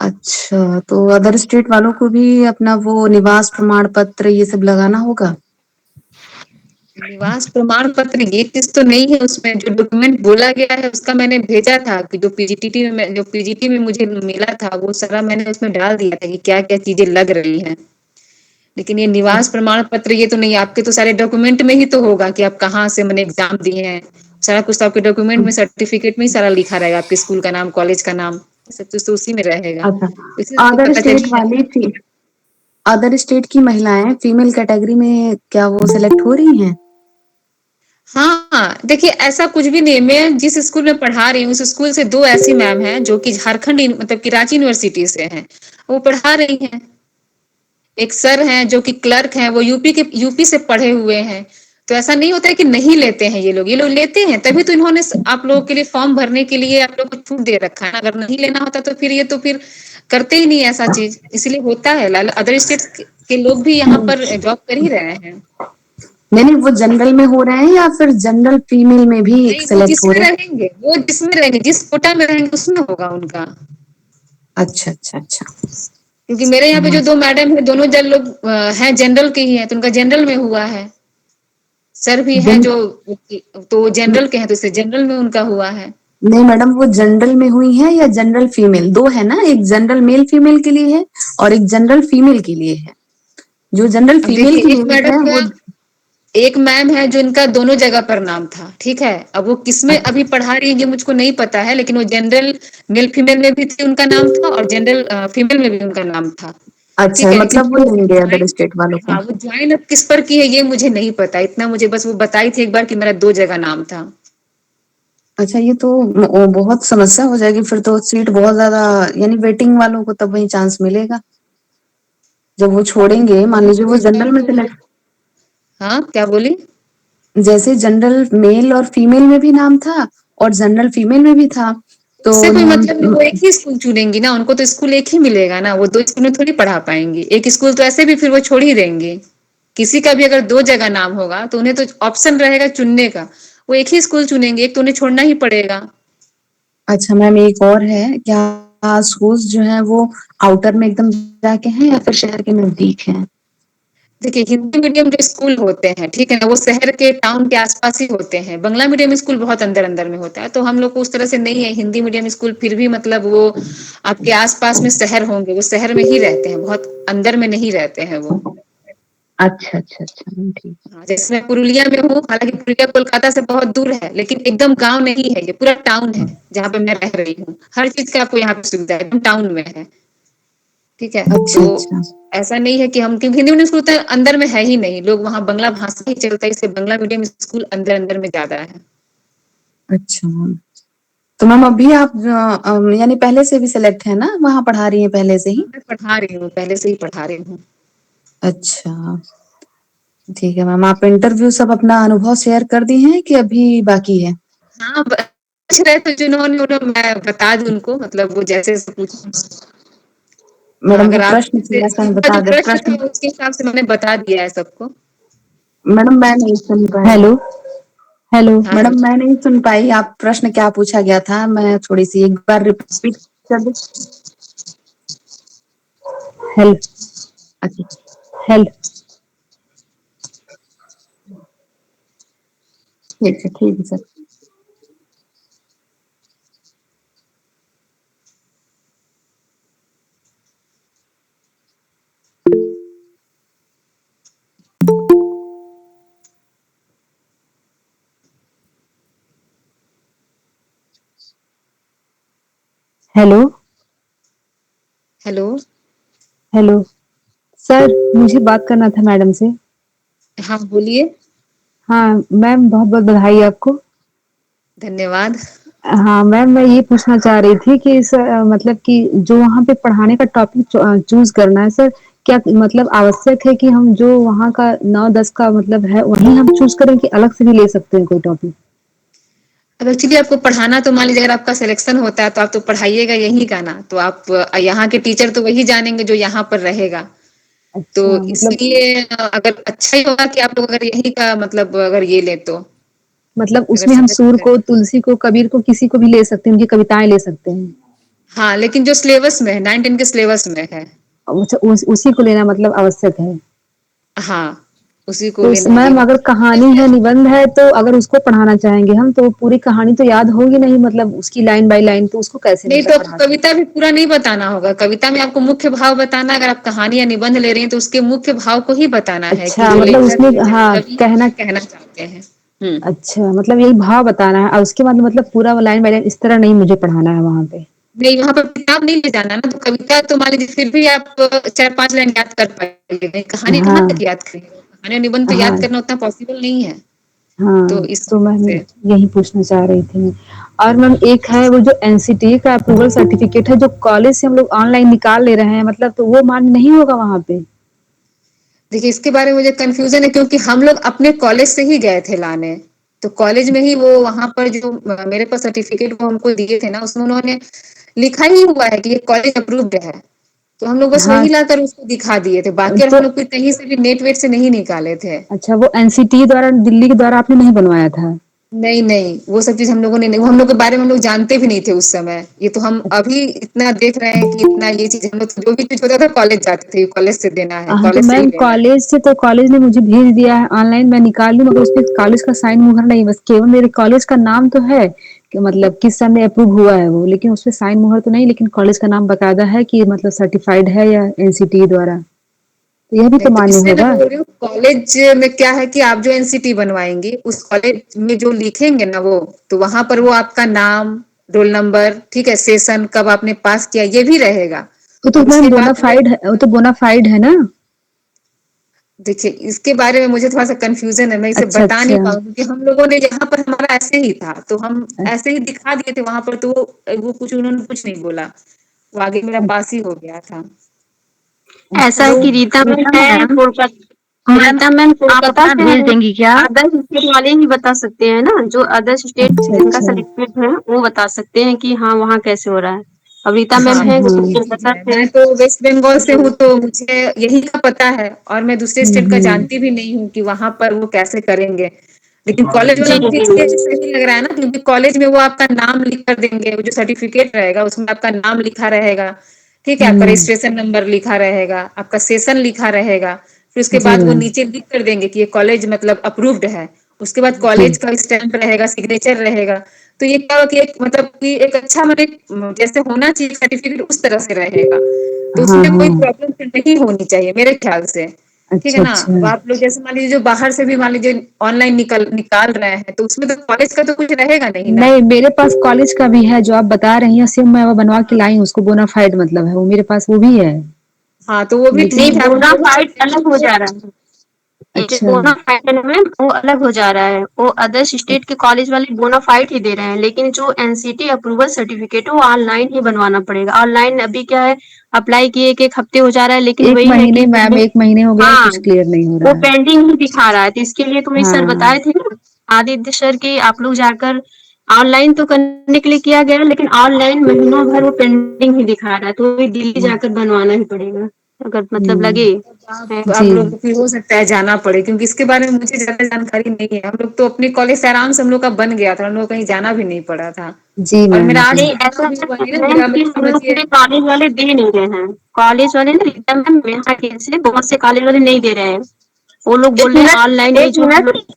Speaker 7: अच्छा, तो अदर स्टेट वालों को भी अपना वो निवास प्रमाण पत्र ये सब लगाना होगा?
Speaker 2: निवास प्रमाण पत्र ये चीज तो नहीं है उसमें, जो डॉक्यूमेंट बोला गया है उसका मैंने भेजा था कि जो पीजीटी में मुझे मिला था वो सारा मैंने उसमें डाल दिया था कि क्या क्या चीजें लग रही हैं। लेकिन ये निवास प्रमाण पत्र ये तो नहीं, आपके तो सारे डॉक्यूमेंट में ही तो होगा कि आप कहाँ से मैंने एग्जाम दिए हैं, सारा कुछ तो आपके डॉक्यूमेंट में सर्टिफिकेट में ही सारा लिखा रहेगा, आपके स्कूल का नाम, कॉलेज का नाम, सब कुछ तो उसी में रहेगा।
Speaker 7: अच्छा,
Speaker 2: इसी से
Speaker 7: अदर
Speaker 2: पता चल
Speaker 7: स्टेट
Speaker 2: ही
Speaker 7: वाली
Speaker 2: जाएगा।
Speaker 7: थी, अदर स्टेट की महिलाएं फीमेल कैटेगरी में क्या वो सिलेक्ट हो रही हैं?
Speaker 2: हाँ, देखिए ऐसा कुछ भी नहीं है। मैं जिस स्कूल में पढ़ा रही हूँ उस स्कूल से 2 ऐसी मैम हैं जो कि झारखंड मतलब कि रांची यूनिवर्सिटी से हैं। वो पढ़ा रही हैं। एक सर हैं जो कि क्लर्क हैं, वो यूपी से पढ़े हुए हैं। तो ऐसा नहीं होता है कि नहीं लेते हैं ये लोग लेते हैं, तभी तो इन्होंने आप लोगों के लिए फॉर्म भरने के लिए आप लोगों को छूट दे रखा है ना। अगर नहीं लेना होता तो फिर ये तो फिर करते ही नहीं ऐसा चीज, इसलिए होता है। अदर स्टेट के लोग भी यहाँ पर जॉब कर ही रहे हैं।
Speaker 7: नहीं नहीं, वो जनरल में हो रहे हैं या फिर जनरल फीमेल में भी एक
Speaker 2: नहीं,
Speaker 7: सेलेक्ट हो रहे हैं?
Speaker 2: वो जिसमें रहेंगे, जिस कोटा में रहेंगे उसमें होगा उनका।
Speaker 7: अच्छा अच्छा अच्छा।
Speaker 2: क्योंकि मेरे यहाँ पे जो 2 मैडम है, दोनों जन लोग हैं जनरल के ही हैं, तो उनका जनरल में हुआ है। सर भी हैं
Speaker 7: जन
Speaker 2: जो, तो वो जनरल के हैं तो इससे जनरल में उनका हुआ है।
Speaker 7: नहीं मैडम, वो जनरल में हुई है या जनरल फीमेल? दो है ना, एक जनरल मेल फीमेल के लिए है और एक जनरल फीमेल के लिए है। जो जनरल
Speaker 2: अब
Speaker 7: फीमेल
Speaker 2: देखिए
Speaker 7: के
Speaker 2: एक
Speaker 7: लिए है
Speaker 2: मैडम
Speaker 7: वो
Speaker 2: का, एक मैम है जो इनका दोनों जगह पर नाम था, ठीक है। अब वो किसमें अभी पढ़ा रही है ये मुझको नहीं पता है, लेकिन वो जनरल मेल फीमेल में भी थी उनका नाम था और जनरल फीमेल में भी उनका नाम था।
Speaker 7: अच्छा
Speaker 2: ठीक है, लेकिन
Speaker 7: मतलब वो
Speaker 2: वो
Speaker 7: लेंगे अदर
Speaker 2: ज्वाइन,
Speaker 7: स्टेट वालों को।
Speaker 2: हाँ वो ज्वाइन अब किस पर की है ये मुझे नहीं पता। इतना मुझे बस वो बताई थी एक बार कि मेरा 2 जगह नाम था।
Speaker 7: अच्छा, ये तो बहुत समस्या हो जाएगी फिर तो, सीट बहुत ज्यादा, यानी वेटिंग वालों को तब वही चांस मिलेगा जब वो
Speaker 2: अब
Speaker 7: छोड़ेंगे। मान लीजिए वो
Speaker 2: होगा
Speaker 7: जनरल में
Speaker 2: तो,
Speaker 7: सिलेक्ट,
Speaker 2: हाँ क्या बोली?
Speaker 7: जैसे जनरल मेल और फीमेल में भी नाम था और जनरल फीमेल में भी था, तो
Speaker 2: उससे कोई
Speaker 7: नाम।
Speaker 2: मतलब नहीं, वो एक ही स्कूल चुनेंगी ना, उनको तो स्कूल एक ही मिलेगा ना, वो 2 स्कूल में थोड़ी पढ़ा पाएंगी। एक स्कूल तो ऐसे भी फिर वो छोड़ ही देंगे। किसी का भी अगर 2 जगह नाम होगा तो उन्हें तो ऑप्शन रहेगा चुनने का, वो एक ही स्कूल चुनेंगे, एक तो उन्हें छोड़ना ही पड़ेगा।
Speaker 7: अच्छा मैम, एक और है, क्या स्कूल्स जो है वो आउटर में एकदम जाके हैं या फिर शहर के नजदीक हैं?
Speaker 2: देखिए हिंदी मीडियम जो स्कूल होते हैं, ठीक है ना, वो शहर के टाउन के आसपास ही होते हैं। बंगला मीडियम स्कूल बहुत अंदर अंदर में होता है, तो हम लोग को उस तरह से नहीं है। हिंदी मीडियम स्कूल फिर भी मतलब वो आपके आसपास में शहर होंगे, वो शहर में ही रहते हैं, बहुत अंदर में नहीं रहते हैं वो।
Speaker 7: अच्छा अच्छा अच्छा ठीक।
Speaker 2: हाँ, जैसे मैं पुरुलिया में हूँ, हालांकि पुरुलिया कोलकाता से बहुत दूर है, लेकिन एकदम गांव नहीं है, ये पूरा टाउन है जहाँ पे मैं रह रही हूँ। हर चीज का आपको यहाँ पे सुविधा है, एकदम टाउन में है। ठीक है, तो
Speaker 7: अच्छा अच्छा
Speaker 2: ऐसा नहीं है कि हम, क्योंकि हिंदी मीडियम स्कूल तो अंदर में है ही नहीं, लोग वहाँ बंगला भाषा ही चलता है, इसलिए बंगला मीडियम स्कूल अंदर अंदर में ज्यादा है।
Speaker 7: अच्छा मैम, तो मैम अभी आप यानी पहले से भी सिलेक्ट है ना, वहाँ पढ़ा रही हैं पहले से
Speaker 2: हाँ,
Speaker 7: ही?
Speaker 2: मैं पढ़ा रही हूँ, पहले से ही पढ़ा रही हूँ।
Speaker 7: अच्छा ठीक है मैम, आप इंटरव्यू सब अपना अनुभव शेयर कर दी हैं कि अभी बाकी है?
Speaker 2: हाँ, पूछ रहे थे जिन्होंने, मैं बता दूं उनको, मतलब वो जैसे जैसे पूछ। हाँ,
Speaker 7: मैडम वो
Speaker 2: अगर आप
Speaker 7: प्रश्न थोड़ा सा
Speaker 2: जिनका
Speaker 7: बता
Speaker 2: जो
Speaker 7: दे
Speaker 2: प्रश्न
Speaker 7: प्रश्न।
Speaker 2: था उसके हिसाब से मैंने बता दिया है सबको।
Speaker 7: मैडम मैं नहीं सुन पाई।
Speaker 3: हेलो हेलो
Speaker 2: हाँ,
Speaker 7: मैडम
Speaker 2: हेलो।
Speaker 7: मैं नहीं सुन पाई, आप प्रश्न क्या पूछा गया था, मैं थोड़ी सी एक बार रिपीट कर दे।
Speaker 3: हेल
Speaker 7: अच्छा
Speaker 3: हेल
Speaker 7: ठीक है sir.
Speaker 3: Hello
Speaker 2: hello.
Speaker 3: Hello sir, मुझे बात करना था मैडम से।
Speaker 2: हाँ, बोलिए।
Speaker 3: हाँ मैम, बहुत बहुत बधाई आपको।
Speaker 2: धन्यवाद।
Speaker 3: हाँ मैम, मैं ये पूछना चाह रही थी कि मतलब कि जो वहाँ पे पढ़ाने का टॉपिक चूज करना है सर, क्या मतलब आवश्यक है कि हम जो वहाँ का 9-10 का मतलब है वही हम चूज करें कि अलग से भी ले सकते हैं कोई टॉपिक?
Speaker 2: अब एक्चुअली आपको पढ़ाना तो मान लीजिए अगर आपका सिलेक्शन होता है तो आप तो पढ़ाइएगा यहीं का ना, तो आप यहाँ के टीचर तो वही जानेंगे जो यहाँ पर रहेगा। तो
Speaker 3: अच्छा
Speaker 2: इसलिए अगर अच्छा ही होगा कि आप लोग अगर यही का मतलब अगर ये ले तो
Speaker 3: मतलब
Speaker 2: अगर
Speaker 3: उसमें हम
Speaker 2: सजेस्ट
Speaker 3: सूर
Speaker 2: करें।
Speaker 3: को, तुलसी को, कबीर को, किसी को भी ले सकते हैं, उनकी कविताएं ले सकते हैं।
Speaker 2: हाँ, लेकिन जो सिलेबस में है 9-10 के सिलेबस में है।
Speaker 3: अच्छा, उसी को लेना मतलब आवश्यक है।
Speaker 2: हाँ, उसी को
Speaker 3: तो
Speaker 2: लेना ये
Speaker 3: मैम अगर कहानी है,
Speaker 2: मतलब
Speaker 3: निबंध है, तो अगर उसको पढ़ाना चाहेंगे हम तो पूरी कहानी तो याद होगी नहीं, मतलब उसकी लाइन बाय लाइन, तो उसको कैसे
Speaker 2: नहीं
Speaker 3: मतलब
Speaker 2: तो आपको
Speaker 3: पढ़ा सकते?
Speaker 2: कविता भी पूरा नहीं बताना होगा। कविता में आपको मुख्य भाव बताना है। अगर आप कहानी या निबंध ले रही हैं तो उसके मुख्य भाव को ही बताना है कि
Speaker 3: अच्छा,
Speaker 2: जो
Speaker 3: मतलब
Speaker 2: लेखक
Speaker 3: उसमें
Speaker 2: या जो
Speaker 3: हाँ
Speaker 2: कवि है
Speaker 3: कहना,
Speaker 2: क्या कहना चाहते हैं।
Speaker 3: अच्छा मतलब यही भाव बताना है और उसके बाद मतलब पूरा लाइन बाय लाइन इस तरह नहीं मुझे पढ़ाना है वहां पे।
Speaker 2: नहीं, वहां पर किताब नहीं ले जाना ना, तो कविता तो मान लीजिए फिर भी आप 4-5 लाइन याद कर पाएंगे। नहीं, कहानी कहाँ तक
Speaker 3: हाँ
Speaker 2: याद करेंगे? कहानी और निबंध तो याद
Speaker 3: हाँ
Speaker 2: करना उतना पॉसिबल नहीं है। तो
Speaker 3: हाँ,
Speaker 2: इस
Speaker 3: तो मैं
Speaker 2: वजह से
Speaker 3: यही पूछना चाह रही थी मैं। और मैम एक है वो जो एनसीटी का अप्रूवल सर्टिफिकेट है जो कॉलेज से हम लोग ऑनलाइन निकाल ले रहे हैं, मतलब तो वो मान्य नहीं होगा वहां पे?
Speaker 2: देखिए, इसके बारे में मुझे कंफ्यूजन है क्योंकि हम लोग अपने कॉलेज से ही गए थे लाने। तो कॉलेज में ही वो वहां पर जो मेरे पास सर्टिफिकेट वो हमको दिए थे ना, उसमें उन्होंने लिखा ही हुआ है कि ये कॉलेज अप्रूव्ड है। तो हम लोग बस
Speaker 3: हाँ
Speaker 2: वही लाकर उसको दिखा दिए थे। बाकी और
Speaker 3: तो
Speaker 2: हम लोग कोई कहीं से भी नेट वेट से नहीं निकाले थे।
Speaker 3: अच्छा, वो एनसीटी द्वारा, दिल्ली के द्वारा आपने नहीं बनवाया था?
Speaker 2: नहीं नहीं, वो सब चीज हम लोगों ने नहीं, वो हम लोग के बारे में हम लोग जानते भी नहीं थे उस समय। ये तो हम अभी इतना देख रहे हैं कि इतना ये चीज हम लोग जो भी चीज होता था कॉलेज जाते थे, कॉलेज से देना है,
Speaker 3: हाँ तो
Speaker 2: कॉलेज से ही
Speaker 3: मैम
Speaker 2: लेना है।
Speaker 3: कॉलेज से, तो कॉलेज ने मुझे भेज दिया है ऑनलाइन, मैं निकाल लूँ, मगर उसमें कॉलेज का साइन मुहर नहीं, बस केवल मेरे कॉलेज का नाम तो है कि मतलब किस समय अप्रूव हुआ है वो, लेकिन उसमें साइन मुहर तो नहीं, लेकिन कॉलेज का नाम बकायदा है कि मतलब सर्टिफाइड है या एनसीटी द्वारा, तो यह भी
Speaker 2: नहीं
Speaker 3: तो
Speaker 2: तो
Speaker 3: मान्य
Speaker 2: इसलिए मैं
Speaker 3: होगा।
Speaker 2: बोल रही हूँ कॉलेज में क्या है कि आप जो एनसीटी बनवाएंगी उस कॉलेज में जो लिखेंगे ना वो, तो वहां पर वो आपका नाम, रोल नंबर, ठीक है, सेशन कब आपने पास किया ये भी रहेगा।
Speaker 3: वो तो
Speaker 2: और
Speaker 3: मैम
Speaker 2: उसके बाद वो
Speaker 3: बोनाफाइड है, वो तो बोनाफाइड है ना?
Speaker 2: देखिए, इसके बारे में मुझे थोड़ा सा कंफ्यूजन है, मैं इसे
Speaker 3: अच्छा
Speaker 2: बता नहीं
Speaker 3: अच्छा।
Speaker 2: पाऊंगी क्योंकि हम लोगों ने यहाँ पर हमारा ऐसे ही था तो हम ऐसे ही दिखा दिए थे वहां पर, तो वो कुछ उन्होंने कुछ नहीं बोला। वो आगे मेरा पास ही हो गया था।
Speaker 8: ऐसा है
Speaker 2: तो
Speaker 8: कि रीता मैम है
Speaker 4: मैम
Speaker 8: कोलकाता, रीता मैम
Speaker 4: आप
Speaker 8: कोलकाता
Speaker 4: अपना
Speaker 8: से
Speaker 4: भेज
Speaker 8: है।
Speaker 4: देंगी क्या?
Speaker 8: अदर स्टेट वाले ही बता सकते हैं ना, जो अदर स्टेट
Speaker 3: अच्छा
Speaker 8: जिनका
Speaker 3: अच्छा।
Speaker 8: सिलेक्टेड है वो बता सकते हैं कि हाँ वहाँ कैसे हो रहा है। अब रीता मैम
Speaker 2: हाँ,
Speaker 8: है
Speaker 2: तो वही चीज
Speaker 8: कोलकाता
Speaker 2: है,
Speaker 8: से।
Speaker 2: मैं तो वेस्ट बंगाल से हूँ तो मुझे यही का पता है और मैं दूसरे स्टेट का
Speaker 3: हम्म।
Speaker 2: जानती भी नहीं हूँ कि वहां पर वो कैसे करेंगे। लेकिन कॉलेज वाला
Speaker 8: जी
Speaker 2: मुझे
Speaker 8: जी।
Speaker 2: इसलिए भी सही लग रहा है ना क्योंकि कॉलेज में वो आपका नाम लिख कर देंगे, वो जो सर्टिफिकेट रहेगा उसमें आपका नाम लिखा रहेगा, ठीक है, आपका
Speaker 3: हम्म।
Speaker 2: रजिस्ट्रेशन नंबर लिखा रहेगा, आपका सेशन लिखा रहेगा। फिर उसके
Speaker 3: जी
Speaker 2: बाद वो
Speaker 3: मैम।
Speaker 2: नीचे लिख कर देंगे कि ये कॉलेज मतलब अप्रूव्ड है। उसके बाद
Speaker 3: जी।
Speaker 2: कॉलेज का स्टैंप रहेगा, सिग्नेचर रहेगा। तो ये क्या होगा कि एक मतलब कि एक अच्छा मतलब जैसे होना चाहिए सर्टिफिकेट उस तरह से रहेगा। तो
Speaker 3: हाँ
Speaker 2: उसमें कोई
Speaker 3: हाँ।
Speaker 2: प्रॉब्लम फिर नहीं होनी चाहिए मेरे ख्याल से। ठीक है
Speaker 3: अच्छा
Speaker 2: ना?
Speaker 3: अच्छा।
Speaker 2: अब आप लोग जैसे मान लीजिए जो बाहर से भी मान लीजिए ऑनलाइन निकल निकाल रहे हैं तो उसमें तो कॉलेज का तो कुछ रहेगा नहीं ना।
Speaker 3: नहीं, मेरे पास कॉलेज का भी है जो आप बता रही हैं, सेम मैं वो बनवा के लाई हूँ, उसको बोनाफाइड मतलब है वो, मेरे पास वो भी है।
Speaker 2: हाँ, तो वो भी
Speaker 8: नहीं,
Speaker 3: लेकिन
Speaker 2: ठीक है, आप दोनों
Speaker 8: बोनाफाइड अलग हो जा
Speaker 2: सर्टिफिकेट।
Speaker 8: रहा है। ये जो
Speaker 3: अच्छा
Speaker 8: बोनाफाइड है मैम वो अलग हो जा रहा है, वो अदर स्टेट के कॉलेज वाले बोनाफाइड ही दे रहे हैं, लेकिन जो एनसीटी अप्रूवल सर्टिफिकेट है वो ऑनलाइन ही बनवाना पड़ेगा। ऑनलाइन अभी क्या है, अप्लाई किए 1 हफ्ते हो जा रहा है, लेकिन
Speaker 3: एक
Speaker 8: वही है
Speaker 3: महीने
Speaker 8: कि
Speaker 3: मैम, एक महीने हो गया है,
Speaker 8: हाँ
Speaker 3: कुछ क्लियर नहीं हो
Speaker 8: वो
Speaker 3: रहा है।
Speaker 8: पेंडिंग ही दिखा रहा है। तो इसके लिए तो वही सर
Speaker 3: हाँ
Speaker 8: बताए थे ना आदित्य सर, कि आप लोग जाकर ऑनलाइन तो करने के लिए किया गया, लेकिन ऑनलाइन महीनों भर वो पेंडिंग ही दिखा रहा है, तो वही दिल्ली जाकर बनवाना ही पड़ेगा, अगर मतलब लगे।
Speaker 2: आप लोग फिर हो सकता है जाना पड़े, क्योंकि इसके बारे में मुझे ज्यादा जानकारी नहीं है। हम लोग तो अपने कॉलेज से आराम से हम लोग का बन गया था, हम लोग कहीं जाना भी नहीं पड़ा था।
Speaker 7: जी
Speaker 2: और
Speaker 7: मैम।
Speaker 2: मेरा आज
Speaker 8: नहीं,
Speaker 2: तक
Speaker 8: ऐसा
Speaker 2: भी हुआ नहीं ना,
Speaker 8: है
Speaker 2: मेरा
Speaker 8: कि
Speaker 2: मतलब
Speaker 8: हम लोग
Speaker 2: समझिए।
Speaker 8: के कॉलेज वाले दे नहीं रहे हैं, कॉलेज वाले ना एकदम मेरा केस से बहुत से कॉलेज वाले नहीं दे रहे हैं, वो लोग
Speaker 5: एक
Speaker 8: बोल रहे हैं
Speaker 5: मिनट
Speaker 8: ऑनलाइन ये
Speaker 5: एक
Speaker 8: जो हम
Speaker 5: मिनट
Speaker 8: लोग।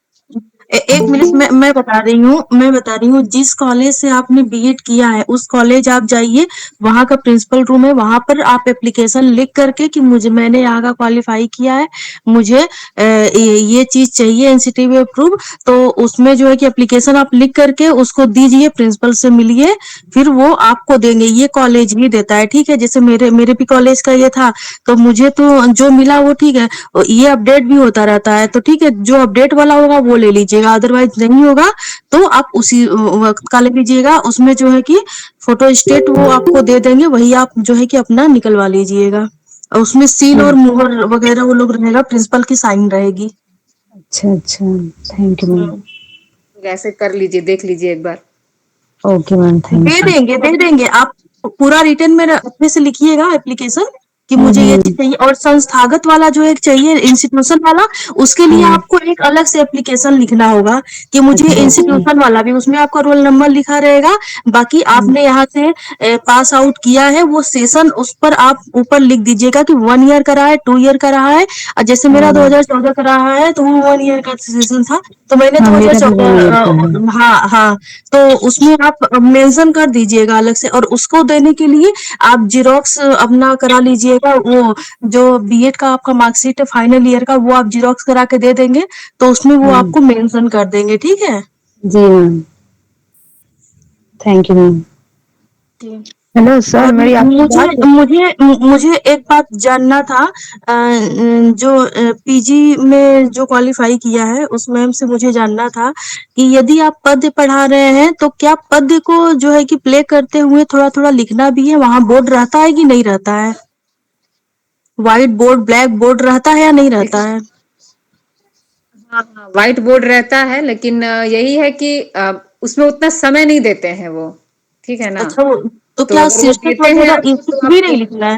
Speaker 5: एक मिनट मैं बता रही हूँ जिस कॉलेज से आपने बीएड किया है उस कॉलेज आप जाइए, वहां का प्रिंसिपल रूम है, वहां पर आप एप्लीकेशन लिख करके कि मुझे मैंने यहाँ का क्वालिफाई किया है, मुझे ये चीज चाहिए एनसीटीवी अप्रूव, तो उसमें जो है कि एप्लीकेशन आप लिख करके उसको दीजिए, प्रिंसिपल से मिलिए, फिर वो आपको देंगे। ये कॉलेज ही देता है, ठीक है। जैसे मेरे मेरे भी कॉलेज का ये था, तो मुझे तो जो मिला वो ठीक है, ये अपडेट भी होता रहता है, तो ठीक है, जो अपडेट वाला होगा वो ले लीजिएगा, अदरवाइज नहीं होगा तो आप उसी वक्त का ले लीजिएगा। उसमें जो है कि फोटो स्टेट वो आपको दे देंगे, वही आप जो है कि अपना निकलवा लीजिएगा, और उसमें सील और मुहर वगैरह वो लोग रहेगा, प्रिंसिपल की साइन रहेगी।
Speaker 7: अच्छा अच्छा, थैंक यू मैम।
Speaker 2: ऐसे कर लीजिए, देख लीजिए एक बार।
Speaker 7: Okay ma'am, thank you.
Speaker 5: दे देंगे आप पूरा रिटर्न में अच्छे से लिखिएगा एप्लीकेशन कि मुझे ये चीज चाहिए, और संस्थागत वाला जो एक चाहिए इंस्टीट्यूशन वाला, उसके लिए आपको एक अलग से एप्लीकेशन लिखना होगा कि मुझे
Speaker 7: अच्छा अच्छा।
Speaker 5: इंस्टीट्यूशन वाला भी, उसमें आपका रोल नंबर लिखा रहेगा, बाकी आपने यहाँ से पास आउट किया है वो सेशन, उस पर आप ऊपर लिख दीजिएगा कि 1 ईयर का रहा है, 2 ईयर का रहा है। और जैसे मेरा 2014 का रहा है तो वो 1 ईयर का सेशन था, तो मैंने
Speaker 7: हाँ, मेरा भी 1 ईयर का है।
Speaker 5: 2014, हाँ हाँ, तो उसमें आप मेंशन कर दीजिएगा अलग से, और उसको देने के लिए आप जीरोक्स अपना करा लीजिएगा, वो जो बीएड का आपका मार्कशीट है फाइनल ईयर का, वो आप जीरोक्स करा के दे देंगे, तो उसमें वो आपको मेंशन कर देंगे, ठीक है।
Speaker 7: जी ma'am, thank you ma'am. Hello sir,
Speaker 5: और
Speaker 7: मेरी आपकी
Speaker 5: मुझे
Speaker 7: बात।
Speaker 5: मुझे मुझे एक बात जानना था, जो पीजी में जो क्वालिफाई किया है उस मैम से मुझे जानना था कि यदि आप पद्य पढ़ा रहे हैं तो क्या पद्य को जो है कि प्ले करते हुए थोड़ा थोड़ा लिखना भी है, वहां बोर्ड रहता है कि नहीं रहता है, व्हाइट बोर्ड ब्लैक बोर्ड रहता है या नहीं रहता है?
Speaker 2: हाँ हाँ, व्हाइट बोर्ड रहता है, लेकिन यही है कि उसमें उतना समय नहीं देते हैं वो, ठीक है ना।
Speaker 5: अच्छा, वो तो
Speaker 2: तो
Speaker 5: क्या
Speaker 2: अगर वो
Speaker 5: शीर्षक
Speaker 2: देते हैं
Speaker 5: वगैरह
Speaker 2: आपको
Speaker 5: कुछ
Speaker 2: तो
Speaker 5: भी
Speaker 2: आप,
Speaker 5: नहीं लिखना है?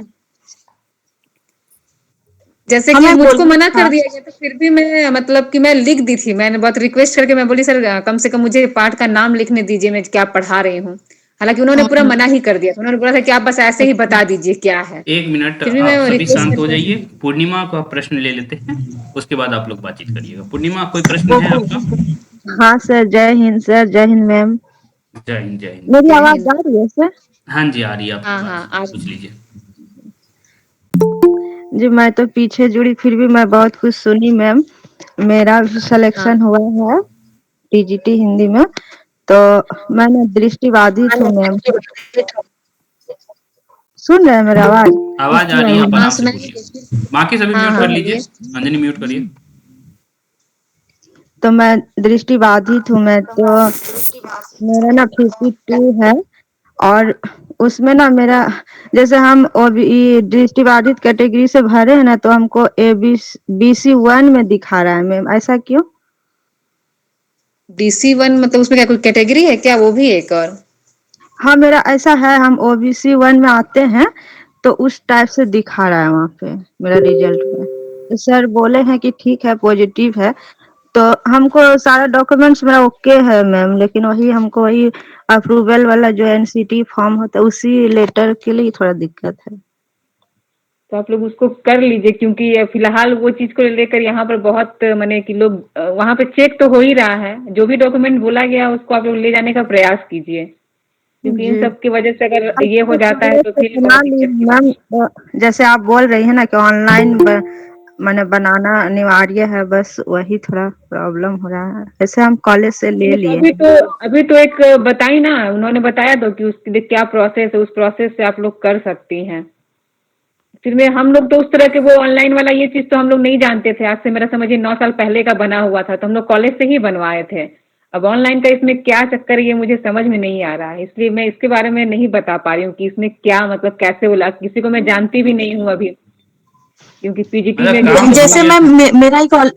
Speaker 2: जैसे
Speaker 5: हाँ,
Speaker 2: कि
Speaker 5: मैं बोल
Speaker 2: मुझको
Speaker 5: रही
Speaker 2: मना कर
Speaker 5: हाँ।
Speaker 2: दिया गया था, फिर भी मैं मतलब कि मैं लिख दी थी, मैंने बहुत रिक्वेस्ट करके मैं बोली सर कम से कम मुझे पाठ का नाम लिखने दीजिए, मैं क्या पढ़ा रही हूँ। हालांकि उन्होंने पूरा मना ही कर दिया था, उन्होंने बोला था कि आप बस ऐसे ही बता दीजिए क्या है।
Speaker 1: एक मिनट,
Speaker 2: फिर भी मैं
Speaker 1: आप सभी
Speaker 2: रिक्वेस्ट
Speaker 1: शांत हो
Speaker 2: करके
Speaker 1: जाइए। पूर्णिमा को आप प्रश्न ले लेते हैं, उसके बाद आप लोग बातचीत करिएगा। पूर्णिमा, कोई प्रश्न है आपका?
Speaker 3: हाँ सर, जय हिंद सर, जय हिंद मैम।
Speaker 1: जय हिंद, जय हिंद।
Speaker 3: मेरी
Speaker 2: जय
Speaker 3: आवाज
Speaker 2: हिंद।
Speaker 3: आ रही है सर?
Speaker 1: हाँ जी, आ रही है आपकी
Speaker 2: हाँ हाँ,
Speaker 1: बात,
Speaker 2: आज
Speaker 1: पूछ लीजिए।
Speaker 3: जी, मैं तो पीछे जुड़ी, फिर भी मैं बहुत कुछ सुनी मैम। मेरा भी
Speaker 2: हाँ
Speaker 3: सिलेक्शन हुआ है टीजीटी हिंदी में, तो मैं ना दृष्टिबाधित हूँ मैम। सुन रहे हैं मेरा आवाज?
Speaker 1: आवाज आ रही है, आप
Speaker 2: हाँ,
Speaker 1: आराम से
Speaker 2: सुनाइए
Speaker 1: बोलिए।
Speaker 2: फिर।
Speaker 1: बाकी सभी
Speaker 2: हाँ
Speaker 1: म्यूट
Speaker 2: हाँ,
Speaker 1: कर लीजिए।
Speaker 2: बोलिए।
Speaker 1: अंजनी, म्यूट करिए।
Speaker 3: तो मैं दृष्टिबाधित हूँ मैं, तो मेरा ना 52 है, और उसमें ना मेरा, जैसे हम दृष्टिबाधित कैटेगरी से भरे हैं ना, तो हमको BC1 में दिखा रहा है मैम, ऐसा क्यों?
Speaker 2: DC1 मतलब उसमें क्या कोई कैटेगरी है क्या, वो भी एक और?
Speaker 3: हाँ, मेरा ऐसा है, हम OBC1 में आते हैं, तो उस टाइप से दिखा रहा है वहाँ पे मेरा रिजल्ट पे। तो सर बोले हैं कि ठीक है, पॉजिटिव है, तो हमको सारा डॉक्यूमेंट्स मेरा ओके है मैम, लेकिन वही हमको वही अप्रूवल वाला जो एनसीटी फॉर्म होता है उसी लेटर के लिए थोड़ा दिक्कत है।
Speaker 2: तो आप लोग उसको कर लीजिए, क्योंकि फिलहाल वो चीज को लेकर यहाँ पर बहुत माने कि लोग वहाँ पे चेक तो हो ही रहा है, जो भी डॉक्यूमेंट बोला गया उसको आप लोग ले जाने का प्रयास कीजिए, क्योंकि इन
Speaker 3: जी,
Speaker 2: सब की वजह से अगर ये हो
Speaker 3: अपने
Speaker 2: जाता है
Speaker 3: कॉलेज
Speaker 2: तो
Speaker 3: से
Speaker 2: फिर
Speaker 3: बना
Speaker 2: बहुत
Speaker 3: ली
Speaker 2: दिक्कत की बात
Speaker 3: मैम,
Speaker 2: है।
Speaker 3: तो जैसे आप बोल रही है ना कि ऑनलाइन मैंने बनाना अनिवार्य है, बस वही थोड़ा प्रॉब्लम हो रहा है, ऐसे हम कॉलेज से ले
Speaker 2: नहीं,
Speaker 3: लिए
Speaker 2: अभी
Speaker 3: हैं।
Speaker 2: तो अभी तो एक बताई ना, उन्होंने बताया तो कि उसके लिए क्या प्रोसेस है, उस प्रोसेस से आप लोग कर सकती हैं। फिर में हम लोग तो उस तरह के वो ऑनलाइन वाला ये चीज तो हम लोग नहीं जानते थे, आज से मेरा समझिए 9 साल पहले का बना हुआ था, तो हम लोग कॉलेज से ही बनवाए थे। अब ऑनलाइन का इसमें क्या चक्कर है ये मुझे समझ में नहीं आ रहा है, इसलिए मैं इसके बारे में नहीं बता पा रही हूँ कि इसमें क्या मतलब कैसे बोला, किसी को मैं जानती भी नहीं हूँ अभी, क्योंकि पीजीटी
Speaker 1: मतलब
Speaker 2: में जो
Speaker 1: काम हो
Speaker 5: जैसे
Speaker 1: गया
Speaker 5: मैं
Speaker 1: था।
Speaker 5: मेरा ही कॉल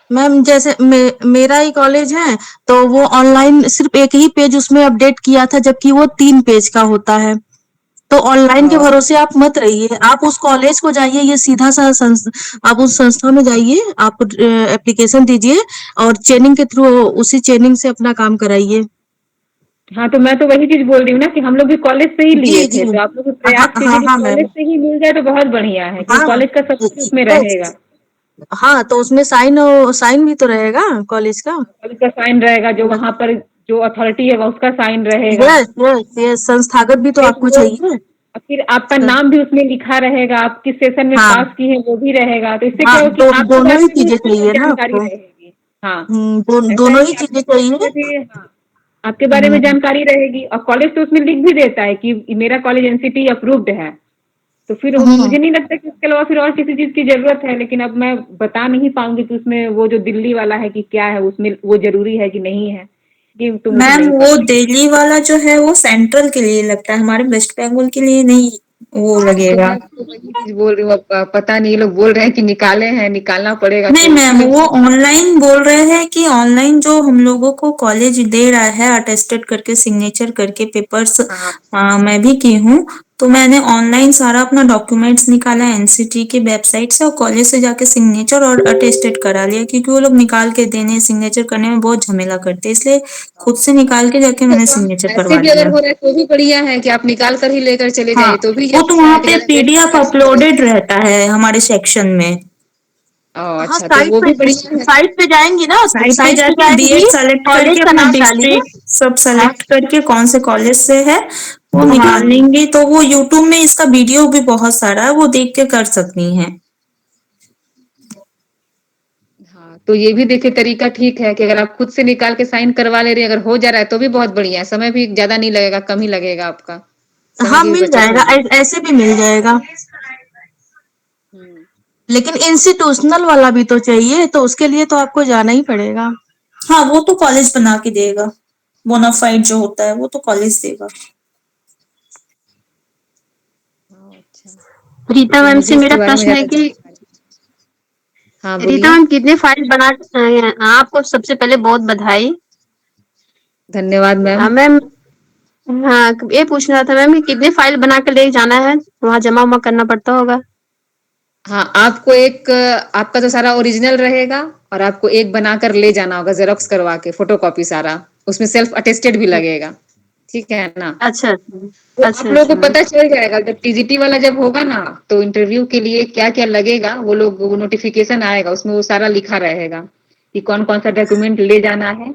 Speaker 5: मैम जैसे मेरा ही कॉलेज है, तो वो ऑनलाइन सिर्फ एक ही पेज उसमें अपडेट किया था, जबकि वो 3 पेज का होता है। तो ऑनलाइन के भरोसे आप मत रहिए, आप उस कॉलेज को जाइए, ये सीधा सा आप उस संस्था में जाइए, आप एप्लीकेशन दीजिए और चेनिंग के थ्रू उसी चेनिंग से अपना काम कराइए।
Speaker 2: हाँ, तो मैं तो वही चीज बोल रही हूँ ना कि हम लोग भी कॉलेज से ही लिए
Speaker 5: जी
Speaker 2: थे,
Speaker 5: जी।
Speaker 2: तो आप लोग भी
Speaker 5: हाँ
Speaker 2: प्रयास कीजिए
Speaker 5: हाँ
Speaker 2: कि
Speaker 5: हाँ
Speaker 2: कॉलेज
Speaker 5: मैम।
Speaker 2: से ही मिल जाए तो बहुत बढ़िया है, क्योंकि
Speaker 5: हाँ
Speaker 2: कॉलेज का सब कुछ उसमें रहेगा।
Speaker 5: हाँ, तो उसमें साइन भी तो रहेगा कॉलेज का।
Speaker 2: कॉलेज का साइन रहेगा, जो वहाँ पर जो अथॉरिटी है उसका साइन रहेगा।
Speaker 5: यस यस यस, संस्थागत भी तो
Speaker 2: फिर
Speaker 5: आपको
Speaker 2: वो
Speaker 5: चाहिए।
Speaker 2: और फिर आपका नाम भी उसमें लिखा रहेगा, आप किस सेशन में
Speaker 5: हाँ
Speaker 2: पास की है वो भी रहेगा, तो इससे
Speaker 5: हाँ,
Speaker 2: क्या हो कि आपके
Speaker 5: दोनों
Speaker 2: बारे
Speaker 5: ही
Speaker 2: में भी
Speaker 5: चीजें
Speaker 2: उसमें
Speaker 5: चाहिए ना
Speaker 2: जानकारी
Speaker 5: आपको।
Speaker 2: रहेगी। हाँ, ऐसा है
Speaker 5: दोनों ही
Speaker 2: कि
Speaker 5: चीजें
Speaker 2: आपके बारे
Speaker 5: चाहिए।
Speaker 2: में भी, हाँ, आपके बारे में
Speaker 5: हम्म,
Speaker 2: जानकारी रहेगी, और कॉलेज तो उसमें लिख भी देता है कि मेरा कॉलेज एनसीटी अप्रूव्ड है। तो फिर
Speaker 5: हम्म।
Speaker 2: मुझे नहीं लगता कि इसके अलावा फिर और किसी चीज़ की ज़रूरत है, लेकिन अब मैं बता नहीं पाऊँगी कि उसमें वो जो दिल्ली वाला है कि क्या है, उसमें वो ज़रूरी है कि नहीं है, ये तो मुझे
Speaker 5: मैम
Speaker 2: नहीं
Speaker 5: वो
Speaker 2: पता।
Speaker 5: दिल्ली वाला जो है वो सेंट्रल के लिए लगता है, हमारे वेस्ट बंगाल के लिए नहीं वो
Speaker 2: हाँ, तो
Speaker 5: लगेगा।
Speaker 2: मैं तो वही चीज़ बोल रही हूँ, अब पता नहीं, ये लोग बोल रहे हैं कि निकाले हैं, निकालना पड़ेगा,
Speaker 5: नहीं
Speaker 2: तो
Speaker 5: मैम,
Speaker 2: इसीलिए
Speaker 5: वो
Speaker 2: मैं।
Speaker 5: ऑनलाइन बोल रहे हैं कि ऑनलाइन जो हम लोगों को कॉलेज दे रहा है अटेस्टेड करके सिग्नेचर करके पेपर्स,
Speaker 2: हाँ,
Speaker 5: मैं भी की हूँ। तो मैंने ऑनलाइन सारा अपना डॉक्यूमेंट्स निकाला एनसीटी की वेबसाइट से और कॉलेज से जाके सिग्नेचर और अटेस्टेड करा लिया, क्योंकि वो लोग निकाल के देने सिग्नेचर करने में बहुत झमेला करते हैं, इसलिए खुद से निकाल के जाके
Speaker 2: ठीक है,
Speaker 5: मैंने
Speaker 2: तो आप
Speaker 5: सिग्नेचर
Speaker 2: ऐसे
Speaker 5: करवा
Speaker 2: भी अगर
Speaker 5: लिया।
Speaker 2: हो रहा है तो भी बढ़िया है कि आप निकाल कर ही लेकर चले
Speaker 5: हाँ,
Speaker 2: जाइए, तो भी
Speaker 5: वो तो
Speaker 2: अच्छा
Speaker 5: वहां
Speaker 2: है कि
Speaker 5: पे
Speaker 2: ज़्यादा वेट नहीं
Speaker 5: पीडीएफ
Speaker 2: करना पड़ेगा।
Speaker 5: अपलोडेड रहता है हमारे सेक्शन में।
Speaker 2: ओह!
Speaker 5: हाँ,
Speaker 2: अच्छा, तो वो भी बढ़िया है।
Speaker 5: साइट पे जाएंगी ना, साइट पे साइट पे जाके जाएंगी, बीएड सेलेक्ट कॉलेज करके
Speaker 2: हाँ,
Speaker 5: का अपना नाम डालिए। डिस्ट्रिक्ट सब सेलेक्ट करके कौन से कॉलेज से है वो
Speaker 2: हाँ,
Speaker 5: निकाल लेंगे, तो वो यूट्यूब में इसका वीडियो भी बहुत सारा है, वो देख के कर सकती हैं।
Speaker 2: हाँ, तो ये भी देखिए तरीका ठीक है कि अगर आप खुद से निकाल के साइन करवा ले रही हैं, अगर हो जा रहा है तो भी बहुत बढ़िया है, समय भी ज़्यादा नहीं लगेगा, कम ही लगेगा आपका, समय
Speaker 5: हाँ,
Speaker 2: की भी
Speaker 5: मिल
Speaker 2: बचत
Speaker 5: जाएगा,
Speaker 2: होगी।
Speaker 5: ऐसे भी मिल जाएगा।
Speaker 2: हुँ।
Speaker 5: लेकिन इंस्टीट्यूशनल वाला भी तो चाहिए, तो उसके लिए तो आपको जाना ही पड़ेगा। हाँ, वो तो कॉलेज बना के देगा, बोनाफाइड जो होता है वो तो कॉलेज देगा।
Speaker 2: ओह! अच्छा,
Speaker 8: रीता
Speaker 2: तो
Speaker 8: मैम
Speaker 2: मुझे
Speaker 8: से मेरा
Speaker 2: इसके बारे में
Speaker 8: प्रश्न है
Speaker 2: ज़्यादा
Speaker 8: कि
Speaker 2: जानकारी। हाँ,
Speaker 8: रीता
Speaker 2: बोलिए।
Speaker 8: मैम कितने फाइल बना आपको सबसे पहले बहुत बधाई।
Speaker 2: धन्यवाद मैम।
Speaker 8: मैम, हाँ, ये पूछना था मैम कि कितने फाइल बना के ले जाना है, वहाँ जमा वमा करना पड़ता होगा।
Speaker 2: हाँ, आपको एक आपका तो सारा ओरिजिनल रहेगा और आपको एक बनाकर ले जाना होगा ज़ेरॉक्स करवा के, फ़ोटोकॉपी सारा, उसमें सेल्फ अटेस्टेड भी लगेगा, ठीक है ना?
Speaker 8: अच्छा
Speaker 2: वो
Speaker 8: अच्छा
Speaker 2: आप लोगों
Speaker 8: अच्छा
Speaker 2: को
Speaker 8: मैम।
Speaker 2: पता चल जाएगा जब टीजीटी वाला जब होगा ना, तो इंटरव्यू के लिए क्या-क्या लगेगा वो नोटिफिकेशन आएगा, उसमें वो सारा लिखा रहेगा कि कौन-कौन सा डॉक्यूमेंट ले जाना है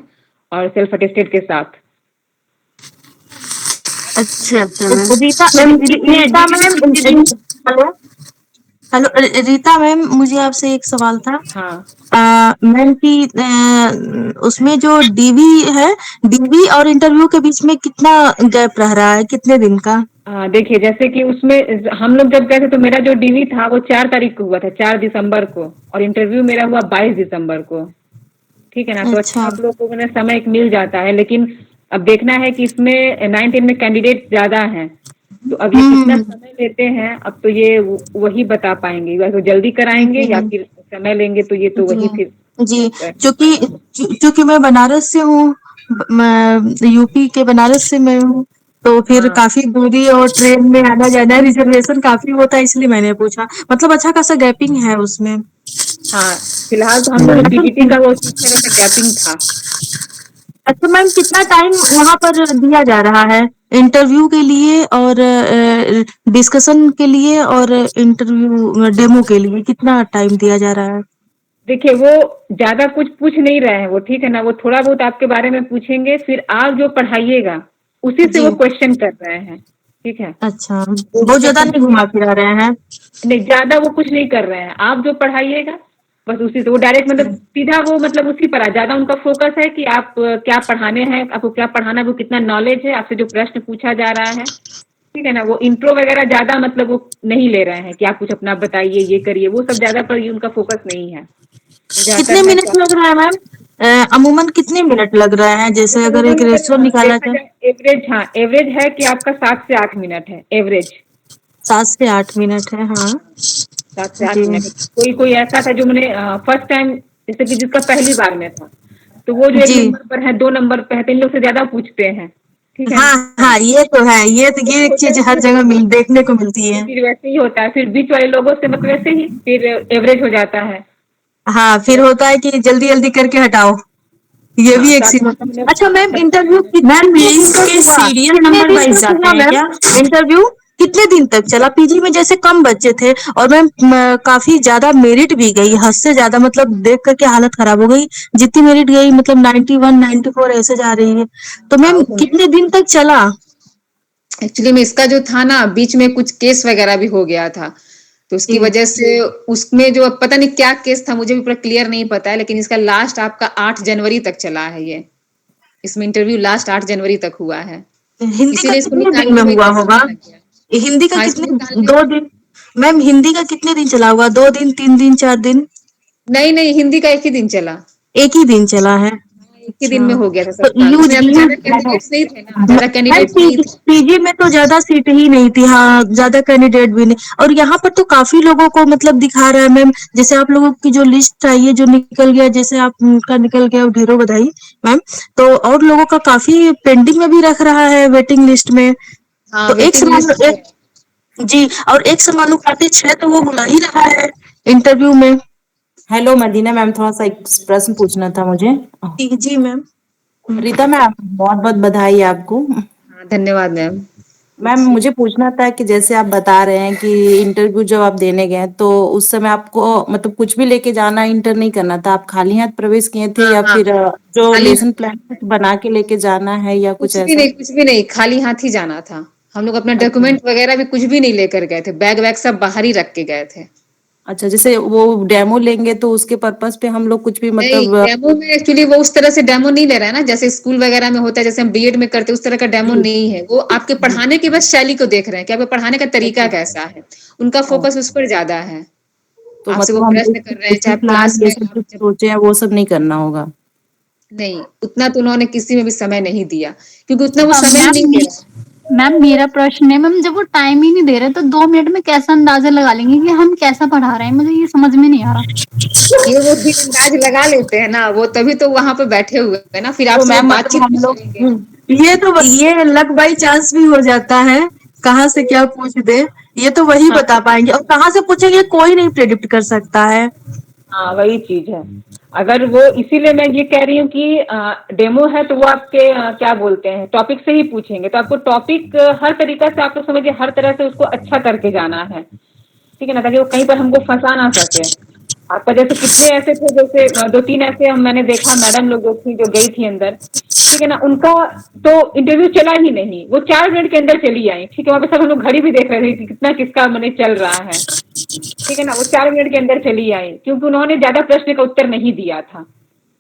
Speaker 2: और सेल्फ अटेस्टेड के साथ।
Speaker 8: अच्छा अच्छा मैम।
Speaker 5: तो
Speaker 8: मैम ये
Speaker 5: Rita ma'am, hello hello, Rita ma'am, मुझे आपसे एक सवाल था।
Speaker 2: हाँ।
Speaker 5: मैम की उसमें जो डीवी है, डीवी और इंटरव्यू के बीच में कितना गैप रह रहा है, कितने दिन का?
Speaker 2: देखिए जैसे कि उसमें हम लोग जब गए थे तो मेरा जो डीवी था वो 4 तारीख को हुआ था, 4 दिसंबर को, और इंटरव्यू मेरा हुआ 22 दिसंबर को। ठीक है ना? तो अच्छा
Speaker 5: अच्छा।
Speaker 2: आप लोग को मैंने समय एक मिल जाता है, लेकिन अब देखना है कि इसमें 9-10 में कैंडिडेट ज़्यादा हैं, तो अब ये कितना
Speaker 5: हम्म।
Speaker 2: समय लेते हैं, अब तो ये वही बता पाएँगे, या तो जल्दी कराएँगे या
Speaker 5: जी
Speaker 2: फिर समय लेंगे, तो ये तो वही फिर
Speaker 5: जी जी, क्योंकि
Speaker 2: बताएँगे।
Speaker 5: क्योंकि मैं बनारस से हूँ, मैं यूपी के बनारस से मैं हूँ, तो फिर
Speaker 2: हाँ,
Speaker 5: काफी दूरी और ट्रेन में आना जाना रिजर्वेशन काफी होता है, इसलिए मैंने पूछा, मतलब अच्छा खासा गैपिंग है उसमें।
Speaker 2: हाँ, फिलहाल तो हम लोग का टीजीटी का वो 6 का गैपिंग था।
Speaker 5: अच्छा मैम, कितना टाइम वहां पर दिया जा रहा है इंटरव्यू के लिए और डिस्कशन के लिए और इंटरव्यू डेमो के लिए, कितना टाइम दिया जा रहा है?
Speaker 2: देखिए, वो ज़्यादा कुछ पूछ नहीं रहे हैं वो, ठीक है ना? वो थोड़ा बहुत आपके बारे में पूछेंगे, फिर आप जो पढ़ाइएगा, उसी से
Speaker 5: जी।
Speaker 2: वो क्वेश्चन कर रहे हैं, ठीक है?
Speaker 5: अच्छा,
Speaker 2: वो
Speaker 5: बहुत
Speaker 2: मतलब
Speaker 5: ज्यादा नहीं
Speaker 2: समझिए,
Speaker 5: घुमा फिरा रहे हैं।
Speaker 2: नहीं ज़्यादा वो कुछ नहीं कर रहे हैं, आप जो पढ़ाइएगा, बस उसी से वो डायरेक्ट मतलब सीधा वो मतलब उसी पर ज़्यादा उनका फ़ोकस है कि आप क्या पढ़ाने हैं, आपको क्या पढ़ाना है, वो कितना नॉलेज है, आपसे जो प्रश्न पूछा जा रहा है, ठीक है ना? वो इंट्रो वगैरह ज़्यादा मतलब वो नहीं ले रहे हैं कि आप कुछ अपना बताइए, ये करिए, वो सब ज़्यादा पर ये उनका फ़ोकस नहीं है।
Speaker 5: कितने
Speaker 2: ज़्यादातर है कि
Speaker 5: मिनट लग रहा है मैम? अमूमन कितने मिनट लग रहा है, जैसे अगर
Speaker 2: अमूमन
Speaker 5: एक
Speaker 2: अगर
Speaker 5: रेशो निकाला
Speaker 2: देखा
Speaker 5: जाए?
Speaker 2: जाए एवरेज, हाँ, एवरेज है कि आपका 7 से 8 मिनट है एवरेज।
Speaker 5: 7 से 8 मिनट है, हाँ।
Speaker 2: 7 से 8
Speaker 5: जी।
Speaker 2: मिनट है। कोई-कोई ऐसा था जो मैंने फर्स्ट टाइम जैसे कि जिसका पहली बार में था, तो वो जो 1
Speaker 5: जी।
Speaker 2: नंबर पर है, 2 नंबर पे है, तो इन लोग से ज़्यादा पूछते हैं, ठीक है ना?
Speaker 5: हाँ, हाँ, ये तो है। ये
Speaker 2: फिर
Speaker 5: एक
Speaker 2: होता
Speaker 5: चीज़
Speaker 2: है
Speaker 5: हर
Speaker 2: फिर
Speaker 5: जगह देखने को मिलती
Speaker 2: ये
Speaker 5: है।
Speaker 2: चीज़ वैसे ही होता है, फिर बीच वाले लोगों से मतलब वैसे ही फिर एवरेज हो जाता है।
Speaker 5: हाँ, फिर होता है कि जल्दी-जल्दी करके हटाओ। ये
Speaker 2: हाँ,
Speaker 5: भी एक
Speaker 2: 7
Speaker 5: सीन।
Speaker 2: नंबर का मैंने
Speaker 5: अच्छा मैम,
Speaker 2: 25
Speaker 5: इंटरव्यू
Speaker 2: मिनट
Speaker 5: कितने
Speaker 9: मैम
Speaker 5: दिन
Speaker 9: मेंस
Speaker 5: तक
Speaker 9: के
Speaker 5: हुआ?
Speaker 9: सीरियल
Speaker 5: कितने
Speaker 9: नंबर
Speaker 5: दिन
Speaker 9: वाइज
Speaker 5: तक
Speaker 9: जाते
Speaker 5: हुआ
Speaker 9: हैं
Speaker 5: मैम
Speaker 9: क्या?
Speaker 5: इंटरव्यू? कितने दिन तक चला? पीजी में जैसे कम बच्चे थे और मैम काफी ज्यादा मेरिट भी गई, हद से ज्यादा, मतलब देख करके हालत खराब हो गई। जितनी मेरिट गई मतलब 91, 94 ऐसे जा रही है। तो
Speaker 2: हाँ,
Speaker 5: मैम
Speaker 2: वो तो
Speaker 5: कितने दिन तक चला?
Speaker 2: एक्चुअली में इसका जो था ना, बीच में कुछ केस वगैरह भी हो गया था, तो उसकी
Speaker 5: जी।
Speaker 2: वजह से उसमें जो पता नहीं क्या केस था, मुझे भी पूरा क्लियर नहीं पता है, लेकिन इसका लास्ट आपका 8 जनवरी तक चला है ये। इसमें इंटरव्यू लास्ट 8 जनवरी तक हुआ है।
Speaker 5: हिंदी का
Speaker 2: इसीलिए इसको
Speaker 5: कितने दिन में
Speaker 2: निकालने में
Speaker 5: हुआ
Speaker 2: इतना
Speaker 5: होगा?
Speaker 2: समय लग गया।
Speaker 5: हिंदी का
Speaker 2: हाँ, इसको
Speaker 5: कितने,
Speaker 2: निकालने
Speaker 5: 2 दिन? मैम हिंदी का कितने दिन चला होगा? 2 दिन, 3 दिन, 4 दिन?
Speaker 2: नहीं, हिंदी का 1 ही दिन चला।
Speaker 5: एक ही दिन चला है।
Speaker 2: हाँ, 1 ही दिन
Speaker 5: अच्छा।
Speaker 2: में हो गया था
Speaker 5: तो
Speaker 2: सबका। उसमें अब ज़्यादा कैंडिडेट्स नहीं थे ना, ज़्यादा
Speaker 5: मैम
Speaker 2: कैंडिडेट्स नहीं थे।
Speaker 5: पीजी में तो ज्यादा सीट ही नहीं थी, हाँ, ज्यादा कैंडिडेट भी नहीं। और यहाँ पर तो काफी लोगों को मतलब दिखा रहा है मैम। जैसे आप लोगों की जो लिस्ट आई है, जो निकल गया, जैसे आपका निकल गया, ढेरों बधाई मैम। तो और लोगों का काफी पेंडिंग में भी रख रहा है, वेटिंग लिस्ट में।
Speaker 2: हाँ,
Speaker 5: तो
Speaker 2: वेटिंग लिस्ट पे है।
Speaker 5: जी, और एक समानुपाती 6 तो वो बुला ही रहा है इंटरव्यू में।
Speaker 9: हेलो मदीना मैम, थोड़ा सा एक प्रश्न पूछना था मुझे।
Speaker 5: जी जी मैम।
Speaker 9: रीता मैम, बहुत बहुत बधाई आपको।
Speaker 2: हाँ, धन्यवाद मैम।
Speaker 9: मैम मुझे पूछना था कि जैसे आप बता रहे हैं कि इंटरव्यू जब आप देने गए तो उस समय आपको मतलब कुछ भी लेके जाना, इंटर नहीं करना था, आप खाली हाथ प्रवेश किए थे
Speaker 2: हाँ,
Speaker 9: या
Speaker 2: हाँ,
Speaker 9: फिर जो
Speaker 2: खाली
Speaker 9: लेसन प्लान बना के लेके जाना है या कुछ ऐसा?
Speaker 2: कुछ भी नहीं, खाली हाथ ही जाना था। हम लोग अपना
Speaker 9: अच्छा।
Speaker 2: डॉक्यूमेंट वगैरह भी कुछ भी नहीं लेकर गए थे, बैग वैग सब बाहर ही रख के गए थे।
Speaker 9: अच्छा, जैसे वो डेमो लेंगे तो उसके पर्पस पे हम लोग कुछ भी
Speaker 2: नहीं,
Speaker 9: मतलब
Speaker 2: डेमो में एक्चुअली वो उस तरह से डेमो नहीं ले रहा है ना, जैसे स्कूल वगैरह में होता है, जैसे हम बीएड में करते हैं, उस तरह का डेमो
Speaker 9: जी
Speaker 2: नहीं है। वो आपके
Speaker 9: जी।
Speaker 2: पढ़ाने की बस शैली को देख रहे हैं कि आपके पढ़ाने का तरीका
Speaker 9: अच्छा।
Speaker 2: कैसा है। उनका
Speaker 9: ओ,
Speaker 2: फोकस उस पर ज्यादा है।
Speaker 9: तो
Speaker 2: आपसे वो
Speaker 9: मतलब हम
Speaker 2: प्रश्न कर रहे हैं, चाहे
Speaker 9: लेसन प्लान
Speaker 2: क्लास
Speaker 9: ये
Speaker 2: में
Speaker 9: सब
Speaker 2: आप
Speaker 9: जो
Speaker 2: जब
Speaker 9: सोचे हैं वो सब नहीं करना होगा?
Speaker 2: नहीं, उतना तो उन्होंने किसी में भी समय नहीं दिया, क्योंकि उतना वो समय ही
Speaker 10: मैम
Speaker 2: नहीं दे रहा है।
Speaker 10: मैम मेरा प्रश्न है, मैम जब वो टाइम ही नहीं दे रहे तो 2 मिनट में कैसा अंदाजा लगा लेंगे कि हम कैसा पढ़ा रहे हैं? मुझे ये समझ में नहीं आ रहा।
Speaker 2: ये वो फिर अंदाज लगा लेते हैं ना, वो तभी तो वहां पे बैठे हुए हैं ना, फिर
Speaker 9: तो
Speaker 2: आपसे वो
Speaker 9: मैम मतलब
Speaker 2: बातचीत
Speaker 9: हम
Speaker 2: भी
Speaker 9: लोग
Speaker 2: करेंगे।
Speaker 5: ये लक बाई चांस भी हो जाता है, कहाँ से क्या पूछ दे, ये तो वही
Speaker 9: हाँ,
Speaker 5: बता पाएंगे। और कहाँ से पूछेंगे, कोई नहीं प्रेडिक्ट कर सकता है।
Speaker 2: हाँ, वही चीज है। अगर वो, इसीलिए मैं ये कह रही हूँ कि डेमो है तो वो आपके क्या बोलते हैं, टॉपिक से ही पूछेंगे, तो आपको टॉपिक हर तरीका से, आप लोग समझिए, हर तरह से उसको अच्छा करके जाना है, ठीक है ना, ताकि वो कहीं पर हमको फंसा ना सके। आपका जैसे कितने ऐसे थे, जैसे 2-3 ऐसे मैंने देखा, मैडम लोग जो थी, जो गई थी अंदर, ठीक है ना, उनका तो इंटरव्यू चला ही नहीं, वो 4 मिनट के अंदर चली आई, ठीक है, वहाँ पे सब हम लोग घड़ी भी देख रहे थे कि कितना किसका मैंने चल रहा है, ठीक है ना, वो 4 मिनट के अंदर चली आई, क्योंकि उन्होंने ज्यादा प्रश्न का उत्तर नहीं दिया था।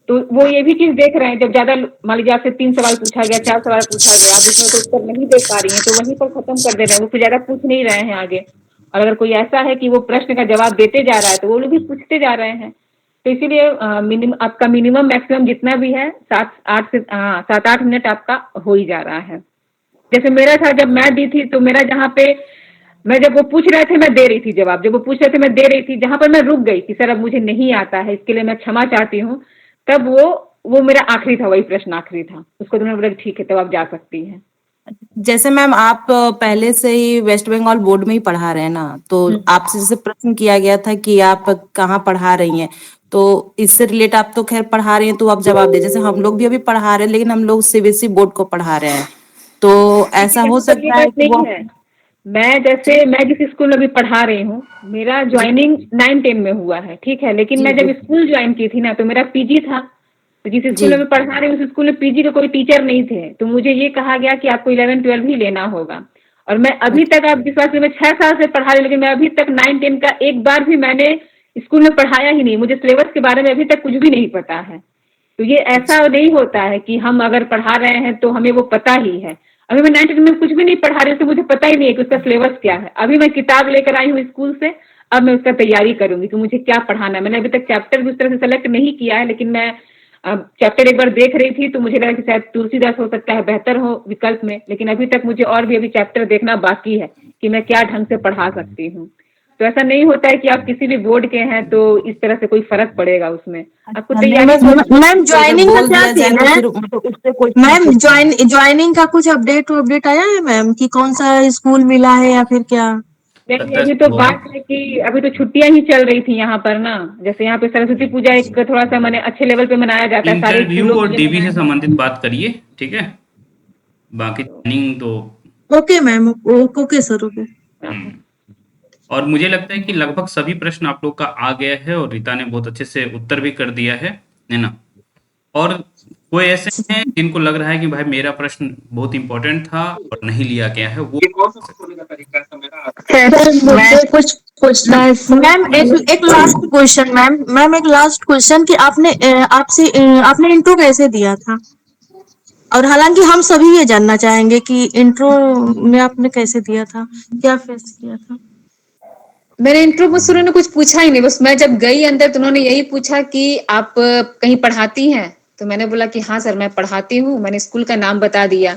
Speaker 2: तो वो ये भी चीज देख रहे हैं, जब ज्यादा मान लीजिए आपसे 3 सवाल पूछा गया, 4 सवाल पूछा गया, आप उसमें से उत्तर नहीं दे पा रही हैं, तो वहीं पर खत्म कर दे रहे हैं, वो फिर ज्यादा पूछ नहीं रहे हैं आगे। और अगर कोई ऐसा है कि वो प्रश्न का जवाब देते जा रहा है, तो वो लोग भी पूछते जा रहे हैं। तो इसीलिए आपका मिनिमम मैक्सिमम जितना भी है, 7-8 मिनट आपका हो ही जा रहा है। जैसे मेरा था, जब मैं दी थी, तो मेरा जहाँ पे मैं, जब वो पूछ रहे थे मैं दे रही थी जवाब, जब वो पूछ रहे थे मैं दे रही थी, जहाँ पर मैं रुक गई कि सर अब मुझे नहीं आता है, इसके लिए मैं क्षमा चाहती हूँ, तब वो मेरा आखिरी था, वही प्रश्न आखिरी था, उसको तो मैंने बोला ठीक है, तब आप जा सकती हैं।
Speaker 9: जैसे मैम आप पहले से ही वेस्ट बंगाल बोर्ड में ही पढ़ा रहे हैं ना, तो आपसे जैसे प्रश्न किया गया था कि आप कहाँ पढ़ा रही हैं, तो इससे रिलेट आप तो खैर पढ़ा रही हैं तो आप जवाब दे। जैसे हम लोग भी अभी पढ़ा रहे हैं लेकिन हम लोग सीबीएसई बोर्ड को पढ़ा रहे हैं, तो
Speaker 2: देखिए,
Speaker 9: ऐसा हो
Speaker 2: यहाँ पर ये
Speaker 9: सकता है
Speaker 2: बात
Speaker 9: कि
Speaker 2: नहीं
Speaker 9: वो
Speaker 2: है। मैं जिस स्कूल में अभी पढ़ा रही हूँ, मेरा
Speaker 9: जी
Speaker 2: ज्वाइनिंग 9-10 में हुआ है, ठीक है, लेकिन
Speaker 9: जी
Speaker 2: मैं
Speaker 9: जी
Speaker 2: जब स्कूल ज्वाइन की थी ना, तो मेरा पीजी था। तो जिस स्कूल
Speaker 9: जी
Speaker 2: में मैं पढ़ा रही हूँ, उस स्कूल में पीजी के कोई टीचर नहीं थे, तो मुझे ये कहा गया कि आपको 11-12 ही लेना होगा। और मैं अभी तक, आप विश्वास करिए, मैं 6 साल से पढ़ा रही हूँ, लेकिन मैं अभी तक 9-10 का एक बार भी मैंने स्कूल में पढ़ाया ही नहीं, मुझे सिलेबस के बारे में अभी तक कुछ भी नहीं पता है। तो ये ऐसा
Speaker 9: अच्छा
Speaker 2: नहीं होता है कि हम अगर पढ़ा रहे हैं तो हमें वो पता ही है। अभी मैं 9th में कुछ भी नहीं पढ़ा रही हूँ, तो मुझे पता ही नहीं है कि उसका सिलेबस क्या है। अभी मैं किताब लेकर आई हूँ स्कूल से, अब मैं उसका तैयारी करूंगी कि मुझे क्या पढ़ाना है। मैंने अभी तक चैप्टर भी उस तरह से सेलेक्ट नहीं किया है, लेकिन मैं चैप्टर एक बार देख रही थी, तो मुझे लगा कि शायद तुलसीदास हो सकता है बेहतर हो विकल्प में, लेकिन अभी तक मुझे और भी अभी चैप्टर देखना बाकी है कि मैं क्या ढंग से पढ़ा सकती हूँ। तो ऐसा नहीं होता है कि आप किसी भी बोर्ड के हैं तो इस तरह से कोई फर्क पड़ेगा उसमें। आपको
Speaker 5: मैम ज्वाइनिंग का
Speaker 9: बोल
Speaker 5: क्या
Speaker 9: दिया जाए
Speaker 5: सीन
Speaker 9: तो
Speaker 5: है?
Speaker 9: फिर मतलब उससे कोई
Speaker 5: मैम ज्वाइनिंग का कुछ अपडेट आया है मैम कि कौन सा स्कूल मिला है या फिर क्या?
Speaker 2: नहीं, अभी तो बात है कि अभी तो छुट्टियां ही चल रही थी यहाँ पर ना। जैसे यहाँ पे सरस्वती पूजा एक थोड़ा सा मैंने अच्छे लेवल पे मनाया जाता है, सारे
Speaker 1: इंटरव्यू
Speaker 2: स्कूलों
Speaker 1: और
Speaker 2: में
Speaker 1: डीबी
Speaker 2: मनाया
Speaker 1: से
Speaker 2: जाता
Speaker 1: संबंधित
Speaker 2: है।
Speaker 1: बात करिए, ठीक है। बाकी ट्रेनिंग तो
Speaker 5: okay ma'am, okay sir, okay.
Speaker 1: और मुझे लगता है कि लगभग सभी प्रश्न आप लोग का आ गया है और रीता ने बहुत अच्छे से उत्तर भी कर दिया है ना? और कोई ऐसे हैं जिनको लग रहा है कि भाई मेरा प्रश्न बहुत इंपॉर्टेंट था और नहीं लिया गया है, वो
Speaker 3: मुझे कुछ पूछना है
Speaker 5: मैम एक लास्ट क्वेश्चन मैम एक लास्ट क्वेश्चन कि आपने इंट्रो कैसे दिया था? और हालांकि हम सभी ये जानना चाहेंगे कि इंट्रो में आपने कैसे दिया था, क्या फेस किया था?
Speaker 2: मैंने इंट्रो में उन्होंने कुछ पूछा ही नहीं, बस मैं जब गई अंदर तो उन्होंने यही पूछा कि आप कहीं पढ़ाती हैं? तो मैंने बोला कि हाँ सर मैं पढ़ाती हूँ, मैंने स्कूल का नाम बता दिया।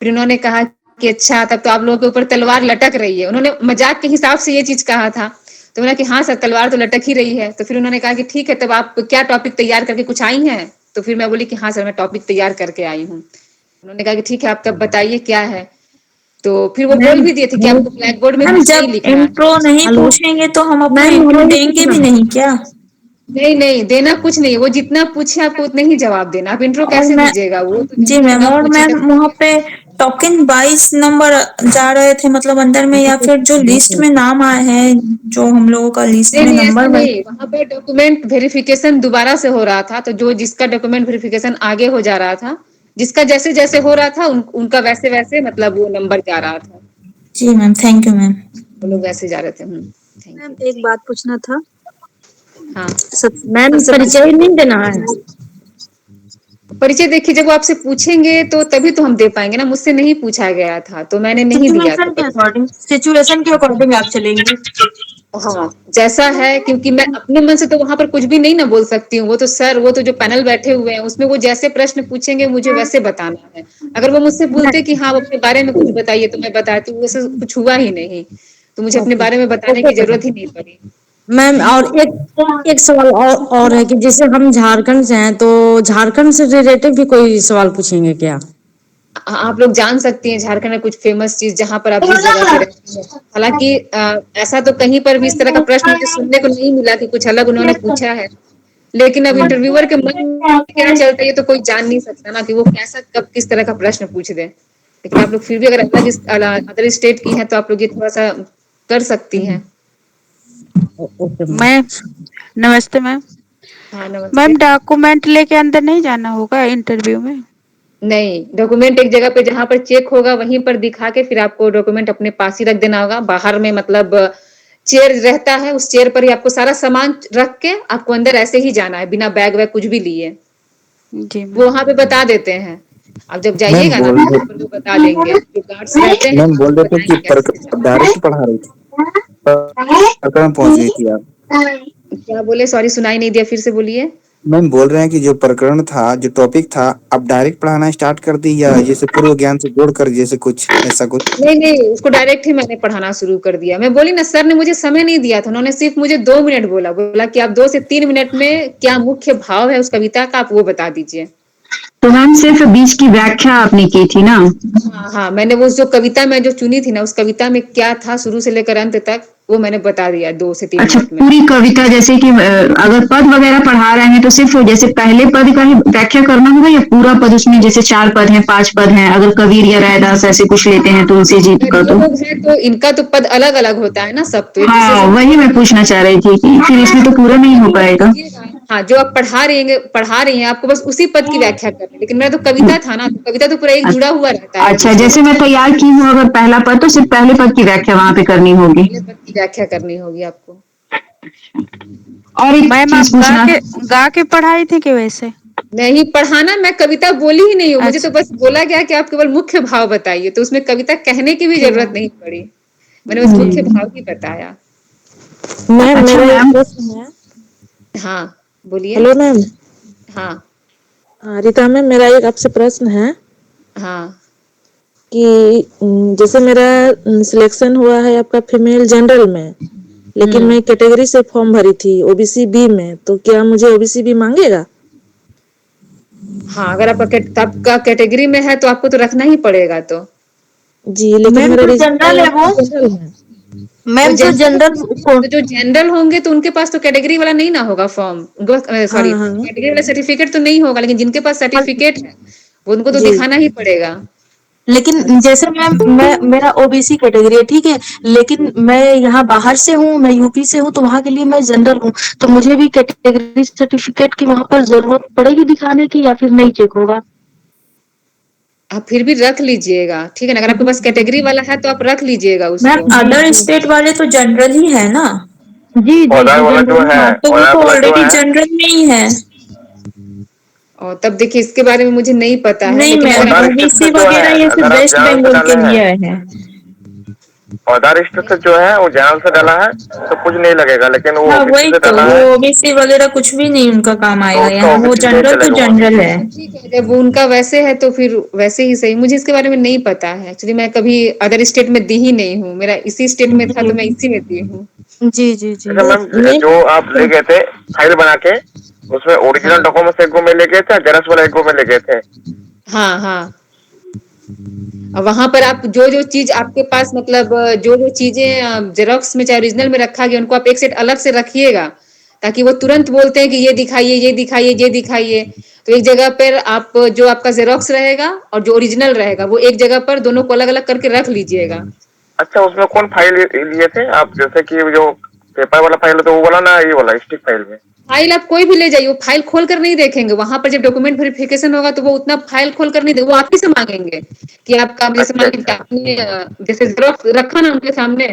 Speaker 2: फिर उन्होंने कहा कि अच्छा तब तो आप लोगों के ऊपर तलवार लटक रही है। उन्होंने मजाक के हिसाब से ये चीज कहा था। तो मैंने कि हाँ सर तलवार तो लटक ही रही है। तो फिर उन्होंने कहा कि ठीक है तब आप क्या टॉपिक तैयार करके कुछ आई हैं? तो फिर मैं बोली कि हाँ सर मैं टॉपिक तैयार करके आई हूँ। उन्होंने कहा कि ठीक है आप तब बताइए क्या है। तो फिर वो बोल भी दिए थे कि आपको ब्लैक बोर्ड में
Speaker 5: मैम
Speaker 2: कुछ नहीं
Speaker 5: जब
Speaker 2: लिखना है।
Speaker 5: इंट्रो नहीं पूछेंगे तो हम अपना इंट्रो देंगे भी नहीं क्या?
Speaker 2: नहीं नहीं देना कुछ नहीं, वो जितना पूछे आपको उतने ही जवाब देना। आप इंट्रो
Speaker 5: और
Speaker 2: कैसे
Speaker 5: मैं
Speaker 2: दीजिएगा? वो तो
Speaker 5: जी मैम,
Speaker 2: जितना
Speaker 5: और
Speaker 2: पूछे
Speaker 5: मैम वहाँ पे टोकन 22 नंबर जा रहे थे मतलब अंदर में, या फिर जो लिस्ट में नाम आए हैं जो हम लोगों का लिस्ट
Speaker 2: नहीं
Speaker 5: में
Speaker 2: नहीं ऐसा
Speaker 5: नंबर में?
Speaker 2: नहीं, वहां पे डॉक्यूमेंट वेरिफिकेशन दोबारा से हो रहा था। तो जो जिसका डॉक्यूमेंट वेरिफिकेशन आगे हो जा रहा था, जिसका जैसे जैसे हो रहा था उनका वैसे वैसे मतलब वो नंबर जा रहा था।
Speaker 5: जी मैम, थैंक यू मैम।
Speaker 2: वो लोग वैसे जा रहे थे। Thank
Speaker 4: ma'am
Speaker 2: you.
Speaker 4: एक बात पूछना था।
Speaker 2: हाँ
Speaker 3: मैम
Speaker 2: सबसे
Speaker 3: परिचय नहीं देना है।
Speaker 2: परिचय देखिए जब वो आपसे पूछेंगे तो तभी तो हम दे पाएंगे ना। मुझसे नहीं पूछा गया था तो मैंने नहीं दिया था।
Speaker 5: सिचुएशन के अकॉर्डिंग आप चलेंगे।
Speaker 2: हाँ जैसा है, क्योंकि मैं अपने मन से तो वहां पर कुछ भी नहीं ना बोल सकती हूँ। वो तो सर वो तो जो पैनल बैठे हुए हैं उसमें वो जैसे प्रश्न पूछेंगे मुझे वैसे बताना है। अगर वो मुझसे बोलते कि हाँ अपने बारे में कुछ बताइए तो मैं बताती हूँ, वैसे कुछ हुआ ही नहीं। तो मुझे अपने बारे में बताने की जरूरत ही नहीं पड़ी।
Speaker 3: मैम और एक सवाल और है कि जैसे हम झारखंड से हैं तो झारखंड से रिलेटेड भी कोई सवाल पूछेंगे क्या?
Speaker 2: आप लोग जान सकती हैं झारखंड में कुछ फेमस चीज जहां पर आप जिस जगह पे रहती हैं। हालांकि ऐसा तो कहीं पर भी इस तरह का प्रश्न मुझे सुनने को नहीं मिला कि कुछ अलग उन्होंने पूछा है। लेकिन अब इंटरव्यूअर के मन में क्या चलता है ये तो कोई जान नहीं सकता ना कि वो कैसा कब किस तरह का प्रश्न पूछ दे। लेकिन आप लोग फिर भी अगर अदर स्टेट की हैं तो आप लोग ये थोड़ा सा कर सकती हैं।
Speaker 11: मैम नमस्ते मैम।
Speaker 2: हाँ नमस्ते।
Speaker 11: मैम डॉक्यूमेंट लेके अंदर नहीं जाना होगा इंटरव्यू में?
Speaker 2: नहीं, डॉक्यूमेंट एक जगह पे जहां पर चेक होगा वहीं पर दिखा के फिर आपको डॉक्यूमेंट अपने पास ही रख देना होगा। बाहर में मतलब चेयर रहता है, उस चेयर पर ही आपको सारा सामान रख के आपको अंदर ऐसे ही जाना है बिना बैग वैग कुछ भी लिए।
Speaker 11: जी
Speaker 2: वो वहां पे बता देते हैं। आप जब
Speaker 6: मैम
Speaker 2: जाइएगा ना
Speaker 6: बोल
Speaker 2: तो
Speaker 6: रहे
Speaker 2: वहाँ पर वो बता देंगे, जो गार्ड्स रहते हैं
Speaker 6: मैम
Speaker 2: वो
Speaker 6: बोल रहे थे कि
Speaker 2: बताएंगे कैसे कैसे जाना
Speaker 6: डायरेक्ट पढ़ा रही थी, प्रकरण पहुंच गई थी आप?
Speaker 2: है। क्या बोले? सॉरी सुनाई नहीं दिया, फिर से बोलिए।
Speaker 6: मैम बोल रहे हैं कि जो प्रकरण था, जो टॉपिक था, आप डायरेक्ट पढ़ाना स्टार्ट कर दी या जैसे पूर्व ज्ञान से जोड़ कर जैसे कुछ ऐसा कुछ?
Speaker 2: नहीं नहीं उसको डायरेक्ट ही मैंने पढ़ाना शुरू कर दिया। मैं बोली ना सर ने मुझे समय नहीं दिया था। उन्होंने सिर्फ मुझे 2 मिनट बोला कि आप 2 से 3 मिनट में क्या मुख्य भाव है उस कविता का आप वो बता दीजिए।
Speaker 12: तो मैम सिर्फ बीच की व्याख्या आपने की थी ना?
Speaker 2: हाँ हाँ मैंने वो जो कविता मैं जो चुनी थी ना उस कविता में क्या था शुरू से लेकर अंत तक वो मैंने बता दिया 2 से 3
Speaker 12: अच्छा
Speaker 2: मिनट में।
Speaker 12: पूरी कविता जैसे कि अगर पद वगैरह पढ़ा रहे हैं तो सिर्फ जैसे पहले पद का ही व्याख्या करना होगा या पूरा पद? उसमें जैसे 4 पद हैं 5 पद हैं, अगर कबीर या रैदास ऐसे कुछ लेते हैं तुलसी जी का तो?
Speaker 2: लोग हैं तो इनका तो पद अलग अलग होता है ना सब, तो एक दूसरे
Speaker 12: हाँ
Speaker 2: से
Speaker 12: वही मैं पूछना चाह रही थी कि फिर इसमें तो पूरा नहीं हो पाएगा।
Speaker 2: हाँ जो आप पढ़ा रही हैं आपको बस उसी पद की व्याख्या करनी है। लेकिन मेरा तो कविता था ना, तो कविता तो पूरा एक जुड़ा हुआ रहता है एक
Speaker 12: अच्छा
Speaker 2: दूसरे
Speaker 12: जैसे
Speaker 2: से।
Speaker 12: मैं तैयार की हूँ अगर पहला पद तो सिर्फ पहले पद की व्याख्या वहां पे करनी होगी।
Speaker 2: पहले पद की व्याख्या करनी होगी आपको।
Speaker 12: और एक
Speaker 11: मैम आप
Speaker 12: चीज पूछना,
Speaker 11: गा के पढ़ाई थी कि वैसे?
Speaker 2: नहीं पढ़ाना मैं कविता बोली ही नहीं हूँ। मुझे तो
Speaker 11: अच्छा।
Speaker 2: बस बोला गया कि आप केवल मुख्य भाव बताइए, तो उसमें कविता कहने की भी
Speaker 11: ठीक
Speaker 2: जरूरत
Speaker 11: है।
Speaker 2: नहीं पड़ी। मैंने बस मुख्य भाव ही बताया।
Speaker 3: मैम
Speaker 12: अच्छा
Speaker 3: मेरा एक
Speaker 12: मैम
Speaker 3: प्रश्न है।
Speaker 2: हाँ बोलिए।
Speaker 3: Hello ma'am.
Speaker 2: हाँ
Speaker 3: हाँ रीता मैम, मेरा एक आपसे प्रश्न है
Speaker 2: हाँ
Speaker 3: कि जैसे मेरा सिलेक्शन हुआ है आपका फीमेल जनरल में,
Speaker 5: लेकिन मैं कैटेगरी से फॉर्म भरी थी ओबीसी बी में, तो क्या मुझे ओबीसी बी मांगेगा?
Speaker 2: हाँ, अगर आपका कैटेगरी में है तो आपको तो रखना ही पड़ेगा तो।
Speaker 5: जी, लेकिन
Speaker 8: मैम
Speaker 5: मेरा
Speaker 8: जो
Speaker 5: रजिस्टर
Speaker 8: जनरल है वो
Speaker 5: जनरल है।
Speaker 8: मैम जो जनरल
Speaker 2: तो जो जनरल होंगे तो उनके पास तो कैटेगरी वाला नहीं ना होगा फॉर्म, सॉरी
Speaker 5: हाँ हाँ
Speaker 2: कैटेगरी वाला सर्टिफिकेट तो नहीं होगा, लेकिन जिनके पास सर्टिफिकेट है वो उनको तो
Speaker 5: जी,
Speaker 2: दिखाना ही पड़ेगा।
Speaker 8: लेकिन जैसे मैम मैं मेरा ओबीसी कैटेगरी है, ठीक है, लेकिन मैं यहाँ बाहर से हूँ, मैं यूपी से हूँ, तो वहाँ के लिए मैं जनरल हूँ, तो मुझे भी कैटेगरी सर्टिफिकेट की वहाँ पर जरूरत पड़ेगी दिखाने की या फिर नहीं चेक होगा?
Speaker 2: आप फिर भी रख लीजिएगा, ठीक है ना, अगर आपके पास कैटेगरी वाला है तो आप रख लीजिएगा
Speaker 5: मैम
Speaker 2: उसको।
Speaker 5: अदर स्टेट वाले तो जनरल ही है ना?
Speaker 3: जी जी
Speaker 13: ऑर्डर वाला जो
Speaker 3: जनरल
Speaker 13: है,
Speaker 5: हाँ, तो वो
Speaker 13: ऑर्डर
Speaker 5: तो
Speaker 13: वाला जो
Speaker 5: ऑलरेडी
Speaker 13: है,
Speaker 5: जनरल में ही है।
Speaker 2: और तब देखिए इसके बारे में मुझे नहीं पता है,
Speaker 5: नहीं
Speaker 2: लेकिन अगर
Speaker 5: मैम,
Speaker 2: आप
Speaker 13: ऑर्डर
Speaker 5: ओबीसी
Speaker 13: स्ट्रक्चर जो है,
Speaker 5: वगैरह ये सब
Speaker 13: अगर आप
Speaker 5: वेस्ट
Speaker 13: जनरल से
Speaker 5: बंगाल के
Speaker 13: डाले
Speaker 5: लिए
Speaker 13: हैं,
Speaker 5: है।
Speaker 13: ऑर्डर स्ट्रक्चर जो है वो जनरल से डाला है तो कुछ नहीं लगेगा, लेकिन वो
Speaker 5: हाँ
Speaker 13: ओबीसी
Speaker 5: वही
Speaker 13: से
Speaker 5: तो,
Speaker 13: डाला
Speaker 5: वो
Speaker 13: है
Speaker 5: ओबीसी वगैरह कुछ भी नहीं उनका काम
Speaker 13: तो
Speaker 5: आएगा,
Speaker 13: उसका
Speaker 5: यहाँ वो
Speaker 13: ओबीसी नहीं
Speaker 5: जनरल तो
Speaker 13: चलेगा वहाँ पे।
Speaker 5: जनरल है।
Speaker 2: ठीक है, जब वो उनका वैसे है तो फिर वैसे ही सही, मुझे इसके बारे में नहीं पता है एक्चुअली, मैं कभी अदर स्टेट में दी ही नहीं हूँ, मेरा इसी स्टेट में था तो मैं इसी में दी हूँ।
Speaker 8: जी जी जी।
Speaker 13: अच्छा मैम, जो आप ले गए थे फाइल बना के, उसमें ओरिजिनल डॉक्यूमेंट्स एक गो में ले गए थे, जेरॉक्स वाला एक गो में ले गए थे?
Speaker 2: हाँ हाँ, और वहां पर आप जो जो चीज आपके पास मतलब जो जो चीजें जेरोक्स में चाहे ओरिजिनल में रखा गया उनको आप एक सेट अलग से रखिएगा, ताकि वो तुरंत बोलते हैं कि ये दिखाइए ये दिखाइए ये दिखाइए, तो एक जगह पर आप जो आपका जेरोक्स रहेगा और जो ओरिजिनल रहेगा वो एक जगह पर दोनों को अलग अलग करके रख लीजिएगा।
Speaker 13: अच्छा, उसमें कौन फाइल लिए थे आप? जैसे कि जो पेपर वाला फाइल होता है वो वाला ना, ये वाला स्टिक फाइल में?
Speaker 2: फाइल आप कोई भी ले जाइए, वो फाइल खोल कर नहीं देखेंगे, वहां पर जब डॉक्यूमेंट वेरिफिकेशन होगा तो वो उतना फाइल खोल कर नहीं देंगे, वो आप ही से मांगेंगे कि आपका, जैसे
Speaker 13: अच्छा
Speaker 2: मान लीजिए
Speaker 13: अच्छा।
Speaker 2: आपने जैसे जेरोक्स रखा ना उनके सामने,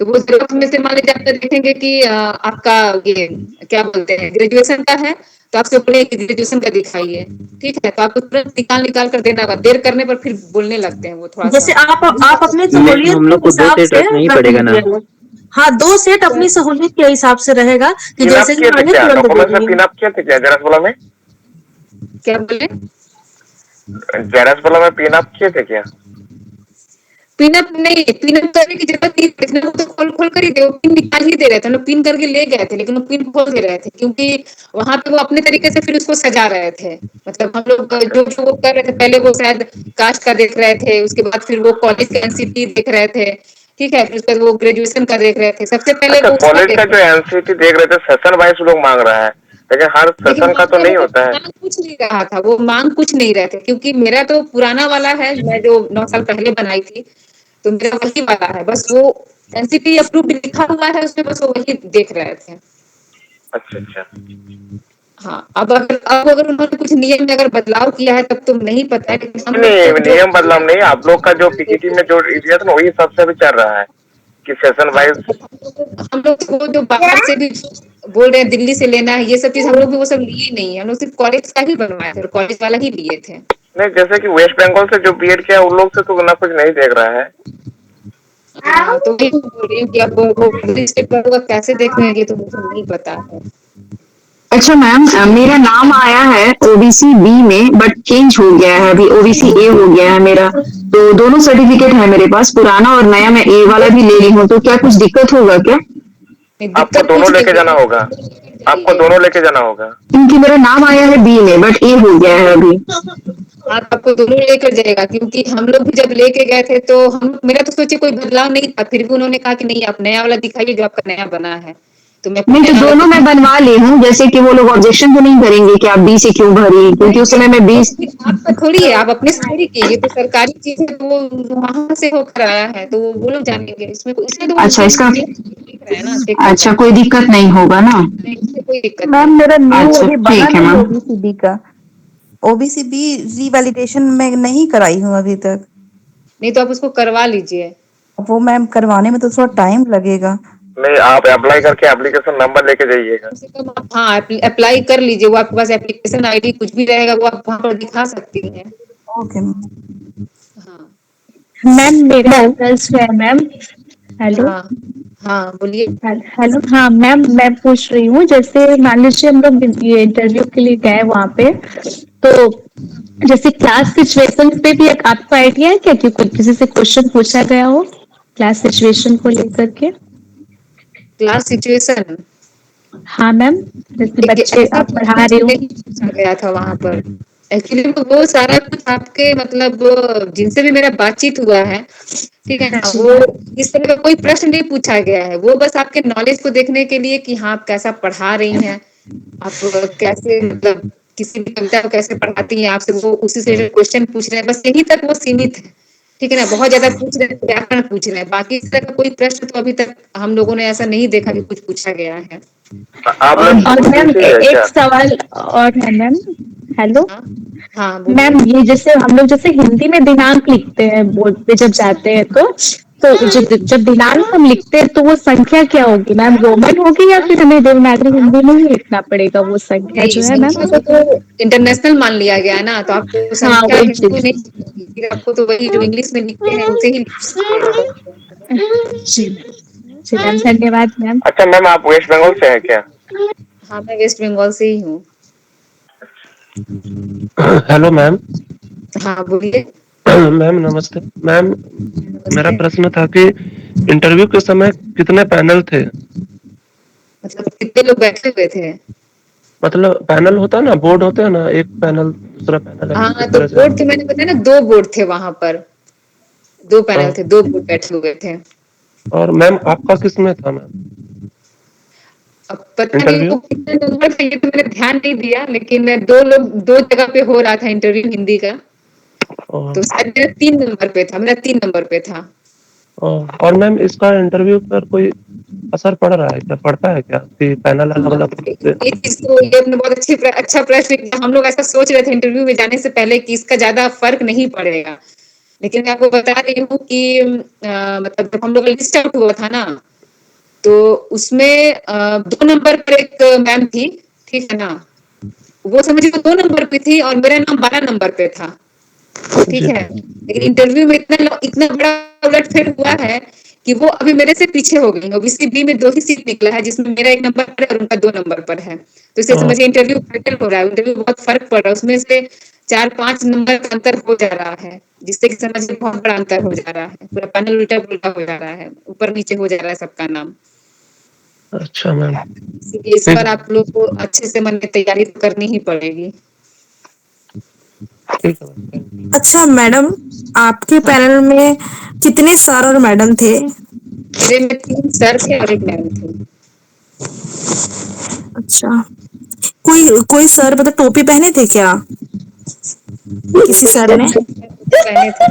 Speaker 2: तो वो जेरोक्स में से मान लीजिए आप देखेंगे कि आपका ये क्या बोलते हैं ग्रेजुएशन का है, तो आपसे बोले कि ग्रेजुएशन का दिखाइए, ठीक है, तो आपको तुरंत निकाल निकाल कर देना होगा, देर करने पर फिर बोलने लगते हैं वो थोड़ा
Speaker 8: जैसे
Speaker 2: सा।
Speaker 8: आप अपने
Speaker 6: मैम
Speaker 8: सहूलियत
Speaker 6: हम
Speaker 8: के
Speaker 6: लोग को दो
Speaker 8: हिसाब
Speaker 6: सेट
Speaker 8: से
Speaker 6: रखना ही
Speaker 8: रख
Speaker 6: पड़ेगा ना?
Speaker 8: लीजिएगा। हाँ, 2 सेट अपनी सहूलियत के हिसाब से रहेगा कि
Speaker 13: पिन अप
Speaker 8: जैसे ही
Speaker 13: किए थे
Speaker 8: मांगे
Speaker 13: क्या?
Speaker 8: तुरंत दे
Speaker 13: डॉक्यूमेंट्स में
Speaker 8: दिए।
Speaker 13: पिन अप किए थे क्या जेरॉक्स वाला में?
Speaker 2: क्या बोले?
Speaker 13: जेरॉक्स वाला में पिन अप किए थे क्या?
Speaker 2: पिनअप नहीं, पिनअप करने की जरूरत नहीं थी, वो तो खोल खोल कर ही दे, वो पिन निकाल ही दे रहे थे, हम लोग पिन करके ले गए थे, लेकिन वो पिन खोल दे रहे थे क्योंकि वहां पे वो अपने तरीके से फिर उसको सजा रहे थे, मतलब हम लोग
Speaker 13: अच्छा
Speaker 2: जो
Speaker 13: अच्छा।
Speaker 2: जो वो कर रहे थे पहले वो शायद कास्ट का देख रहे थे, उसके बाद फिर वो कॉलेज का एनसीटी देख रहे थे, ठीक है, फिर उसके बाद वो ग्रेजुएशन का देख रहे थे, सबसे पहले
Speaker 13: अच्छा,
Speaker 2: वो उसका
Speaker 13: कॉलेज का
Speaker 2: देख
Speaker 13: जो
Speaker 2: रहे थे।
Speaker 13: एनसीटी देख रहे थे सेशन वाइज लोग मांग रहा है, लेकिन हर
Speaker 2: लेकिन
Speaker 13: सेशन का
Speaker 2: वहां
Speaker 13: तो
Speaker 2: पे
Speaker 13: नहीं
Speaker 2: वो
Speaker 13: होता है।
Speaker 2: मांग कुछ नहीं रहा था, वो मांग कुछ नहीं रहे थे, क्योंकि मेरा तो पुराना वाला है, मैं जो 9 साल पहले बनाई थी, तो मेरा वही वाला है, बस वो एनसीपी अप्रूव्ड लिखा हुआ है उसमें, बस वो वही देख रहे थे।
Speaker 13: अच्छा अच्छा।
Speaker 2: हाँ, अब अगर उन्होंने कुछ नियम में अगर बदलाव किया है तब तो नहीं पता है, लेकिन हम लोग
Speaker 13: नहीं,
Speaker 2: तो जो
Speaker 13: नियम बदलाव नहीं, आप लोग का जो पीपीटी में जो दिया था ना वही हिसाब से अभी चल रहा है कि सेशन
Speaker 2: हाँ,
Speaker 13: वाइज।
Speaker 2: हम लोग वो जो बाहर से भी बोल रहे हैं दिल्ली से लेना है, ये सब चीज हम लोग भी वो सब लिए नहीं है, हम लोग सिर्फ कॉलेज का ही बनवाए थे और कॉलेज वाला ही लिए थे।
Speaker 13: नहीं, जैसे कि वेस्ट बंगाल से जो बीएड किया उन लोग से तो ना कुछ नहीं देख रहा है।
Speaker 2: हाँ, तो वही बोल रही हूँ कि अब वो स्टेट पर होगा कैसे देखेंगे तो मुझे नहीं पता है।
Speaker 12: अच्छा मैम, मेरा नाम आया है ओबीसी बी में बट चेंज हो गया है, अभी ओबीसी ए हो गया है मेरा, तो दोनों सर्टिफिकेट है मेरे पास, पुराना और नया, मैं ए वाला भी ले रही हूँ, तो क्या कुछ दिक्कत होगा क्या?
Speaker 13: आपको दोनों लेके जाना होगा, आपको दोनों लेके जाना होगा।
Speaker 12: क्योंकि मेरा नाम आया है बी में बट ए हो गया है अभी।
Speaker 2: आप आपको दोनों लेकर जाएगा, क्योंकि हम लोग भी जब लेके गए थे तो हम मेरा तो सोचे कोई बदलाव नहीं था, फिर भी उन्होंने कहा कि नहीं आप नया वाला दिखाइए जो आपका नया बना है, तो मैं
Speaker 12: नहीं तो दोनों मैं बनवा ली हूँ, जैसे कि वो लोग ऑब्जेक्शन तो नहीं करेंगे कि आप बी से क्यों भरी, क्योंकि उस समय मैं 20।
Speaker 2: आपका थोड़ी है, आप अपने से थोड़ी की, ये तो सरकारी चीज है, तो वो वहां से होकर आया है तो वो लोग जानेंगे, इसमें इसमें तो
Speaker 12: अच्छा, इसका
Speaker 2: है ना, चेक
Speaker 12: अच्छा कोई दिक्कत नहीं होगा ना?
Speaker 2: कोई दिक्कत
Speaker 4: मैम मेरा न्यू
Speaker 12: अच्छा
Speaker 4: अभी बना
Speaker 12: ठीक है
Speaker 4: नहीं
Speaker 12: मैम।
Speaker 4: ओबीसी बी का, ओबीसी बी रीवैलिडेशन मैं नहीं कराई हूँ अभी तक।
Speaker 2: नहीं तो आप उसको करवा लीजिए।
Speaker 4: वो मैम करवाने में तो थोड़ा टाइम लगेगा।
Speaker 13: नहीं, आप अप्लाई करके एप्लीकेशन नंबर लेके जाइएगा।
Speaker 2: हाँ, अप्लाई कर लीजिए, वो आपके पास एप्लीकेशन आईडी कुछ भी रहेगा वो आप वहाँ पर दिखा सकती हैं।
Speaker 4: ओके
Speaker 14: मैम मेरा प्रश्न है मैम। हेलो।
Speaker 2: हाँ हाँ बोलिए।
Speaker 14: हेलो, हाँ मैम मैं पूछ रही हूँ, जैसे मान लीजिए हम लोग ये इंटरव्यू के लिए गए वहाँ पे, तो जैसे क्लास सिचुएशन पे भी एक आपको आइडिया है क्या कि कोई किसी से क्वेश्चन पूछा गया हो क्लास सिचुएशन को लेकर के?
Speaker 2: क्लास सिचुएशन
Speaker 14: हाँ मैम, जैसे बच्चे
Speaker 2: ऐसा
Speaker 14: आप
Speaker 2: कुछ
Speaker 14: पढ़ा रहे
Speaker 2: प्रश्न
Speaker 14: हो।
Speaker 2: नहीं पूछा गया था वहां पर। एक्चुअली वो सारा कुछ आपके मतलब जिनसे भी मेरा बातचीत हुआ है, ठीक है ना, वो इस तरह का कोई प्रश्न नहीं पूछा गया है। वो बस आपके नॉलेज को देखने के लिए कि हाँ आप कैसा पढ़ा रही हैं, आप कैसे मतलब किसी भी कविता को कैसे पढ़ाती हैं, आपसे वो उसी से क्वेश्चन पूछ रहे हैं, बस यहीं तक वो सीमित है। ठीक है ना, बहुत ज्यादा पूछ रहे हैं, व्याकरण पूछ रहे हैं, बाकी इस तरह का कोई प्रश्न तो अभी तक हम लोगों ने ऐसा नहीं देखा कि कुछ पूछा गया है।
Speaker 14: और मैम एक सवाल और है मैम। हेलो
Speaker 2: हाँ
Speaker 14: मैम, ये जैसे हम लोग जैसे हिंदी में दिनांक लिखते हैं बोर्ड पे जब जाते हैं तो जब दिनांक हम लिखते हैं तो वो संख्या क्या होगी मैम, रोमन होगी या फिर हमें देवनागरी हिंदी में ही लिखना पड़ेगा वो संख्या जो है मैम?
Speaker 2: संख्या को तो इंटरनेशनल मान लिया गया है ना, तो आपको
Speaker 14: हाँ
Speaker 2: संख्या
Speaker 14: वही
Speaker 2: हिंदी में
Speaker 14: चीज।
Speaker 2: नहीं लिखनी है, आपको तो वही जो इंग्लिश में लिखते हैं उसे ही लिखना पड़ेगा।
Speaker 14: जी मैम, धन्यवाद मैम।
Speaker 13: अच्छा मैम, आप वेस्ट बंगाल से हैं क्या?
Speaker 2: हाँ मैं वेस्ट बंगाल से ही हूँ।
Speaker 15: Hello ma'am.
Speaker 2: हाँ बोलिए।
Speaker 15: मैम नमस्ते मैम। मेरा प्रश्न था कि इंटरव्यू के समय कितने पैनल थे?
Speaker 2: मतलब कितने लोग बैठे हुए थे?
Speaker 15: मतलब पैनल होता है ना, बोर्ड होते हैं ना, एक पैनल दूसरा पैनल
Speaker 2: हाँ
Speaker 15: इस
Speaker 2: तो
Speaker 15: तरह से।
Speaker 2: बोर्ड थे, मैंने बताया ना 2 बोर्ड थे वहां पर, 2 पैनल थे, 2 बोर्ड बैठे हुए थे।
Speaker 15: और मैम आपका किस में था मैम?
Speaker 2: अब पता नहीं वो कितने नंबर थे ये तो मैंने ध्यान नहीं दिया, लेकिन 2 लोग 2 जगह पे हो रहा था इंटरव्यू हिंदी का, तो शायद मेरा 3 नंबर पे था, मेरा 3 नंबर पे था।
Speaker 15: और मैम इसका इंटरव्यू पर कोई असर पड़ रहा है क्या, पड़ता है क्या कि पैनल अलग अलग?
Speaker 2: ये चीज तो ये आपने बहुत अच्छा प्रश्न किया। हम लोग ऐसा सोच रहे थे इंटरव्यू में जाने से पहले कि इसका ज्यादा फर्क नहीं पड़ेगा, लेकिन मैं आपको बता रही हूँ कि मतलब जब हम लोग लिस्ट आउट हुआ था ना, तो उसमें 2 नंबर पर एक मैम थी, ठीक है ना, वो समझिए 2 नंबर पे थी और मेरा नाम 12 नंबर पे था, ठीक है। लेकिन इंटरव्यू में इतना बड़ा उलटफेर हुआ है कि वो अभी मेरे से पीछे हो गई। ओबीसी बी में 2 ही सीट निकला है, जिसमें मेरा 1 नंबर पर है और उनका 2 नंबर पर है। तो इसे समझिए इंटरव्यू बेटर हो रहा है, इंटरव्यू बहुत फर्क पड़ रहा है, उसमें से 4-5 नंबर का अंतर हो जा रहा है, जिससे कि समझिए बहुत बड़ा अंतर हो जा रहा है, पूरा पैनल उल्टा पुल्टा हो जा रहा है, ऊपर नीचे हो जा रहा है सबका नाम।
Speaker 15: अच्छा मैम।
Speaker 2: इसीलिए इस बार आप लोग को अच्छे से मन में तैयारी तो करनी ही पड़ेगी।
Speaker 5: अच्छा मैडम, आपके पैनल में कितने सर और मैडम थे?
Speaker 2: मेरे में 3 सर थे और 1 मैम थी।
Speaker 5: अच्छा, कोई सर मतलब टोपी पहने थे क्या किसी सर ने?
Speaker 2: पहने थे।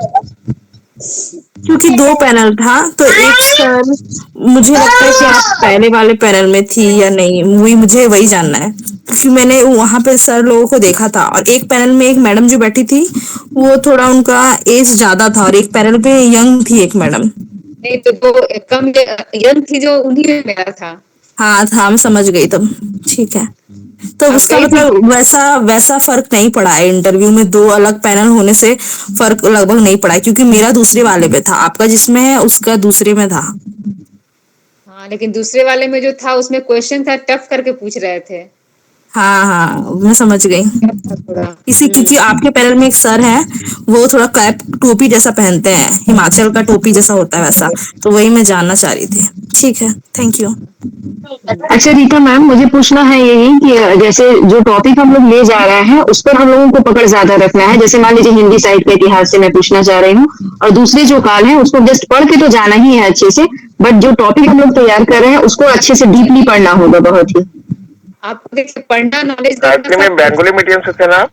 Speaker 5: क्योंकि 2 पैनल था तो एक सर, मुझे लगता है कि आप पहले वाले पैनल में थी या नहीं, मुझे वही जानना है, क्योंकि मैंने वहां पे सर लोगों को देखा था और एक पैनल में एक मैडम जो बैठी थी वो थोड़ा उनका एज ज्यादा था और एक पैनल पे यंग थी एक मैडम।
Speaker 2: नहीं तो 2 कम यंग थी जो उन्हीं में मेरा था।
Speaker 5: हाँ था, मैं समझ गई तब। ठीक है, तो उसका मतलब वैसा फर्क नहीं पड़ा है इंटरव्यू में, 2 अलग पैनल होने से फर्क लगभग नहीं पड़ा है, क्योंकि मेरा दूसरे वाले पे था, आपका जिसमें है उसका दूसरे में था।
Speaker 2: हाँ लेकिन दूसरे वाले में जो था उसमें क्वेश्चन था टफ करके पूछ रहे थे।
Speaker 5: हाँ मैं समझ गई। क्योंकि आपके पैनल में एक सर है, वो थोड़ा कैप टोपी जैसा पहनते हैं, हिमाचल का टोपी जैसा होता है वैसा, तो वही मैं जानना चाह रही थी। ठीक है, थैंक यू।
Speaker 12: अच्छा रीता मैम, मुझे पूछना है यही कि जैसे जो टॉपिक हम लोग ले जा रहे हैं उस पर हम लोगों को पकड़ ज्यादा रखना है। जैसे मान लीजिए हिंदी साहित्य के इतिहास से मैं पूछना चाह रही हूँ, और दूसरे जो काल है उसको जस्ट पढ़ के तो जाना ही है अच्छे से, बट जो टॉपिक हम लोग तैयार कर रहे हैं उसको अच्छे से डीपली पढ़ना होगा बहुत ही।
Speaker 2: आपको देखिए पढ़ना, नॉलेज
Speaker 13: गायत्री में बंगाली मीडियम से थे ना?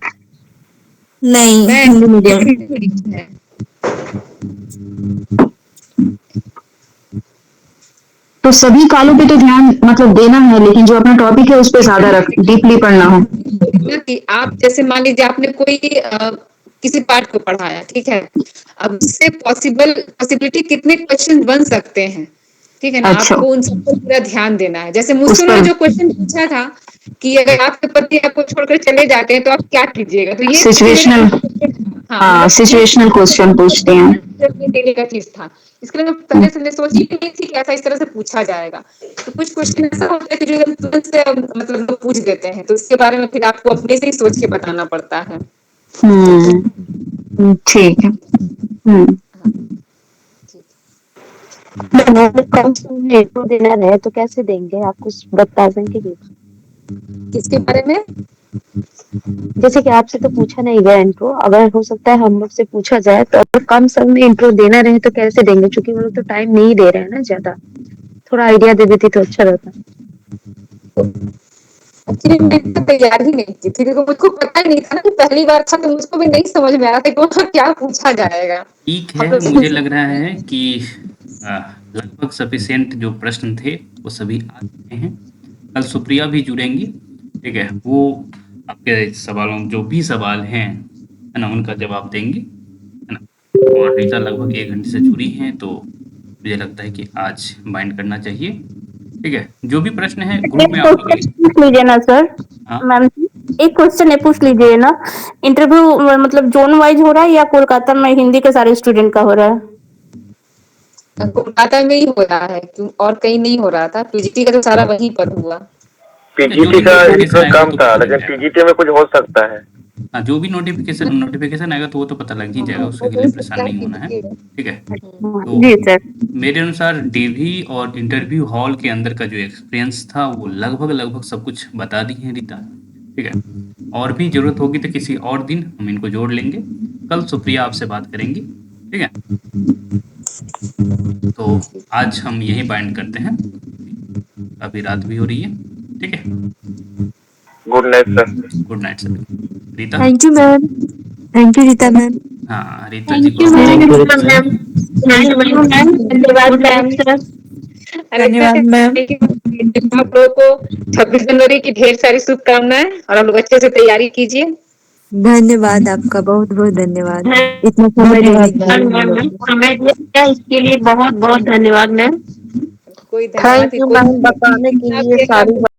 Speaker 5: नहीं, हिंदी मीडियम।
Speaker 12: तो सभी कालों पे तो ध्यान मतलब देना है, लेकिन जो अपना टॉपिक है उस पर ज्यादा डीपली पढ़ना हो।
Speaker 2: कि आप जैसे मान लीजिए आपने कोई किसी पार्ट को पढ़ाया, ठीक है, अब उससे पॉसिबिलिटी कितने क्वेश्चन बन सकते हैं, ठीक है ना।
Speaker 12: अच्छा।
Speaker 2: आपको उन सबको पूरा ध्यान देना है। जैसे मुझसे उन्होंने जो क्वेश्चन पूछा था कि अगर आपके पति आपको छोड़कर चले जाते हैं तो आप क्या कीजिएगा, तो ये
Speaker 12: सिचुएशनल, हाँ सिचुएशनल क्वेश्चन पूछते हैं।
Speaker 2: डेली का चीज था, इसके लिए मैं पहले से सोची नहीं थी कि ऐसा इस तरह से पूछा जाएगा। तो कुछ क्वेश्चन ऐसा होता है कि जो एकदम तुरंत से मतलब लोग पूछ देते हैं, तो इसके बारे में फिर आपको अपने से ही सोच के बताना पड़ता है।
Speaker 12: ठीक है।
Speaker 3: कम समय इंट्रो देना रहे तो कैसे देंगे? आप कुछ बता देंगे क्या?
Speaker 2: किसके बारे में?
Speaker 3: जैसे कि आपसे तो पूछा नहीं गया इंट्रो, अगर हो सकता है हम लोग से पूछा जाए तो अगर कम समय में इंट्रो देना रहे तो कैसे देंगे? क्योंकि वो लोग तो टाइम नहीं दे रहे हैं ना ज्यादा, थोड़ा आइडिया दे देती तो अच्छा रहता।
Speaker 2: एक्चुअली मैं इतना तैयार ही नहीं की थी क्योंकि मुझको पता ही नहीं था ना कि पहली बार था, तो मुझको भी नहीं समझ में आ रहा था कि वहाँ क्या पूछा जाएगा।
Speaker 1: ठीक
Speaker 2: हम
Speaker 1: है,
Speaker 2: लोग
Speaker 1: मुझे लग रहा है कि लगभग सफिशिएंट जो प्रश्न थे वो सभी आ चुके हैं। कल सुप्रिया भी जुड़ेंगी, ठीक है? वो आपके सवालों जो भी सवाल हैं, है ना, उनका जवाब देंगी, है ना? और रीता लगभग 1 घंटे से जुड़ी हैं, तो मुझे लगता है कि आज बाइंड करना चाहिए, ठीक है? जो भी प्रश्न है ग्रुप में आप लोग
Speaker 8: पूछ लीजिए ना सर।
Speaker 1: हाँ?
Speaker 8: मैम एक क्वेश्चन है, पूछ लीजिए ना। इंटरव्यू मतलब जोन वाइज हो रहा है या कोलकाता में हिंदी के सारे स्टूडेंट का हो रहा है?
Speaker 2: कोलकाता में ही हो रहा है, क्यों और कहीं नहीं हो रहा था। पीजीटी का तो सारा वहीं पर हुआ।
Speaker 13: पीजीटी का इसमें कम था, लेकिन पीजीटी में कुछ हो सकता है।
Speaker 1: हाँ, जो भी नोटिफिकेशन आएगा तो वो तो पता लग ही जाएगा, उसके लिए परेशान नहीं होना है, ठीक है? तो
Speaker 8: जी सर।
Speaker 1: मेरे अनुसार डीवी और इंटरव्यू हॉल के अंदर का जो एक्सपीरियंस था वो लगभग सब कुछ बता दी है रीता, ठीक है? और भी जरूरत होगी तो किसी और दिन हम इनको जोड़ लेंगे। कल सुप्रिया आपसे बात करेंगी, ठीक है? तो आज हम यही बाइंड करते हैं, अभी रात भी हो रही है, ठीक है?
Speaker 13: Good night sir.
Speaker 1: Good night sir. Rita?
Speaker 5: Thank you ma'am. Thank you Rita ma'am.
Speaker 1: हाँ, रीता जी
Speaker 8: थैंक यू
Speaker 1: को
Speaker 8: मैम। धन्यवाद मैम सर।
Speaker 5: धन्यवाद मैम।
Speaker 2: आप लोगों को 26 जनवरी की ढेर सारी शुभकामनाएं, और आप लोग अच्छे से तैयारी कीजिए।
Speaker 5: धन्यवाद आपका, बहुत बहुत धन्यवाद इतना समय देने के लिए।
Speaker 8: समय दिया इसके लिए बहुत बहुत धन्यवाद मैम।
Speaker 2: कोई धन्यवाद
Speaker 3: थैंक यू मैम बताने के लिए सारी